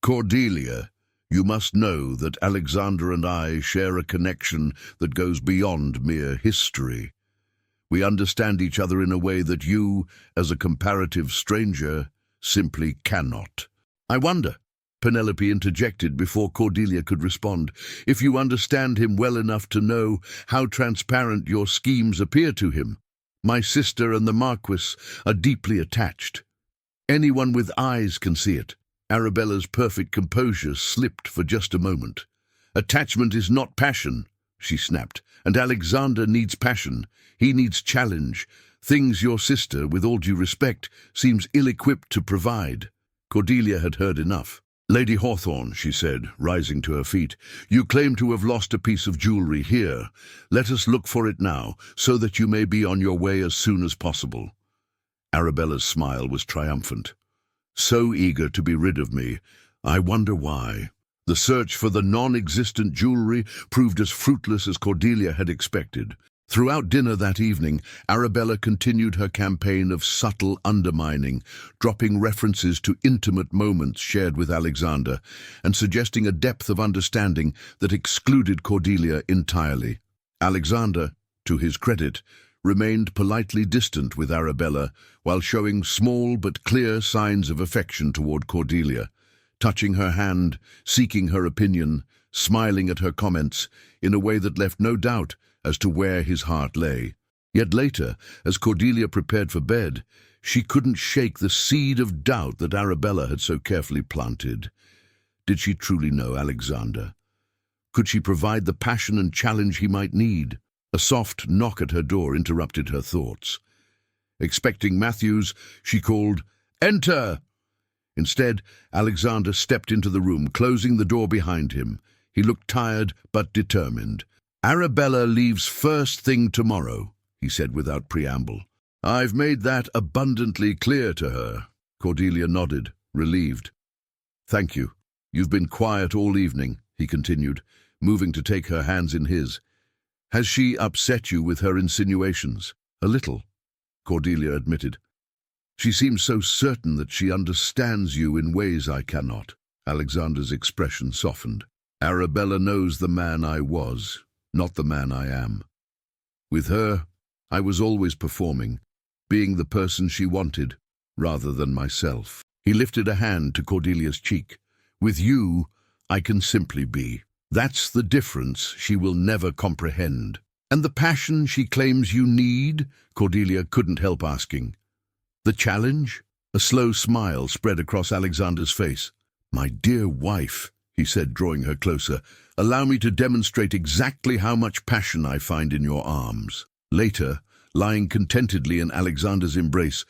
Cordelia, you must know that Alexander and I share a connection that goes beyond mere history. We understand each other in a way that you, as a comparative stranger, simply cannot." "I wonder," Penelope interjected before Cordelia could respond, "if you understand him well enough to know how transparent your schemes appear to him. My sister and the Marquis are deeply attached. Anyone with eyes can see it." Arabella's perfect composure slipped for just a moment. "Attachment is not passion," she snapped, "and Alexander needs passion. He needs challenge, things your sister, with all due respect, seems ill-equipped to provide." Cordelia had heard enough. "Lady Hawthorne," she said, rising to her feet, "you claim to have lost a piece of jewellery here. Let us look for it now, so that you may be on your way as soon as possible." Arabella's smile was triumphant. "So eager to be rid of me. I wonder why." The search for the non-existent jewellery proved as fruitless as Cordelia had expected. Throughout dinner that evening, Arabella continued her campaign of subtle undermining, dropping references to intimate moments shared with Alexander, and suggesting a depth of understanding that excluded Cordelia entirely. Alexander, to his credit, remained politely distant with Arabella, while showing small but clear signs of affection toward Cordelia, touching her hand, seeking her opinion, smiling at her comments, in a way that left no doubt as to where his heart lay. Yet later, as Cordelia prepared for bed, she couldn't shake the seed of doubt that Arabella had so carefully planted. Did she truly know Alexander? Could she provide the passion and challenge he might need? A soft knock at her door interrupted her thoughts. Expecting Matthews, she called, "Enter!" Instead, Alexander stepped into the room, closing the door behind him. He looked tired but determined. "Arabella leaves first thing tomorrow," he said without preamble. "I've made that abundantly clear to her." Cordelia nodded, relieved. "Thank you. You've been quiet all evening," he continued, moving to take her hands in his. "Has she upset you with her insinuations?" "A little," Cordelia admitted. "She seems so certain that she understands you in ways I cannot." Alexander's expression softened. "Arabella knows the man I was, not the man I am. With her, I was always performing, being the person she wanted, rather than myself." He lifted a hand to Cordelia's cheek. "With you, I can simply be. That's the difference she will never comprehend." "And the passion she claims you need?" Cordelia couldn't help asking. "The challenge?" A slow smile spread across Alexander's face. "My dear wife," he said, drawing her closer, "allow me to demonstrate exactly how much passion I find in your arms." Later, lying contentedly in Alexander's embrace,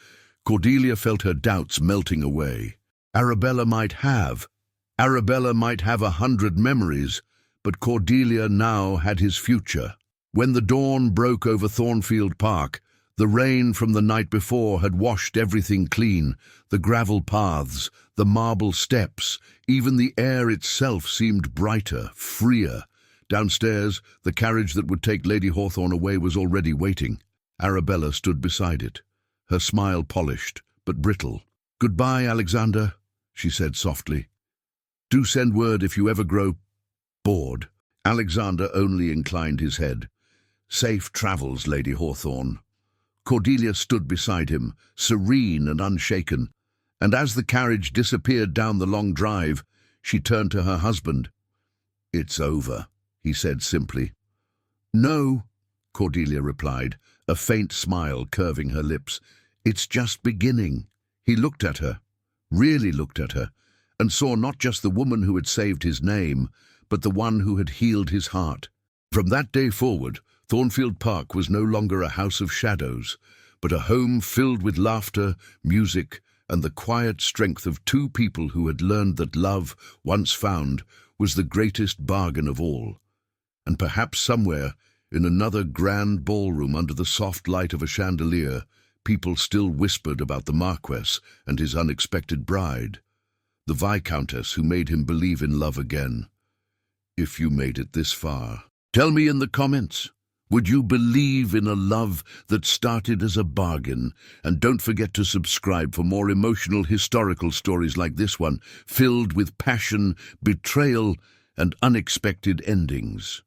Cordelia felt her doubts melting away. Arabella might have 100 memories, but Cordelia now had his future. When the dawn broke over Thornfield Park, the rain from the night before had washed everything clean. The gravel paths, the marble steps, even the air itself seemed brighter, freer. Downstairs, the carriage that would take Lady Hawthorne away was already waiting. Arabella stood beside it, her smile polished, but brittle. "Goodbye, Alexander," she said softly. "Do send word if you ever grow bored." Alexander only inclined his head. "Safe travels, Lady Hawthorne." Cordelia stood beside him, serene and unshaken, and as the carriage disappeared down the long drive, she turned to her husband. "It's over," he said simply. "No," Cordelia replied, a faint smile curving her lips. "It's just beginning." He looked at her, really looked at her, and saw not just the woman who had saved his name, but the one who had healed his heart. From that day forward, Thornfield Park was no longer a house of shadows, but a home filled with laughter, music, and the quiet strength of two people who had learned that love, once found, was the greatest bargain of all. And perhaps somewhere, in another grand ballroom under the soft light of a chandelier, people still whispered about the Marquess and his unexpected bride, the Viscountess who made him believe in love again. If you made it this far, tell me in the comments, would you believe in a love that started as a bargain? And don't forget to subscribe for more emotional historical stories like this one, filled with passion, betrayal, and unexpected endings.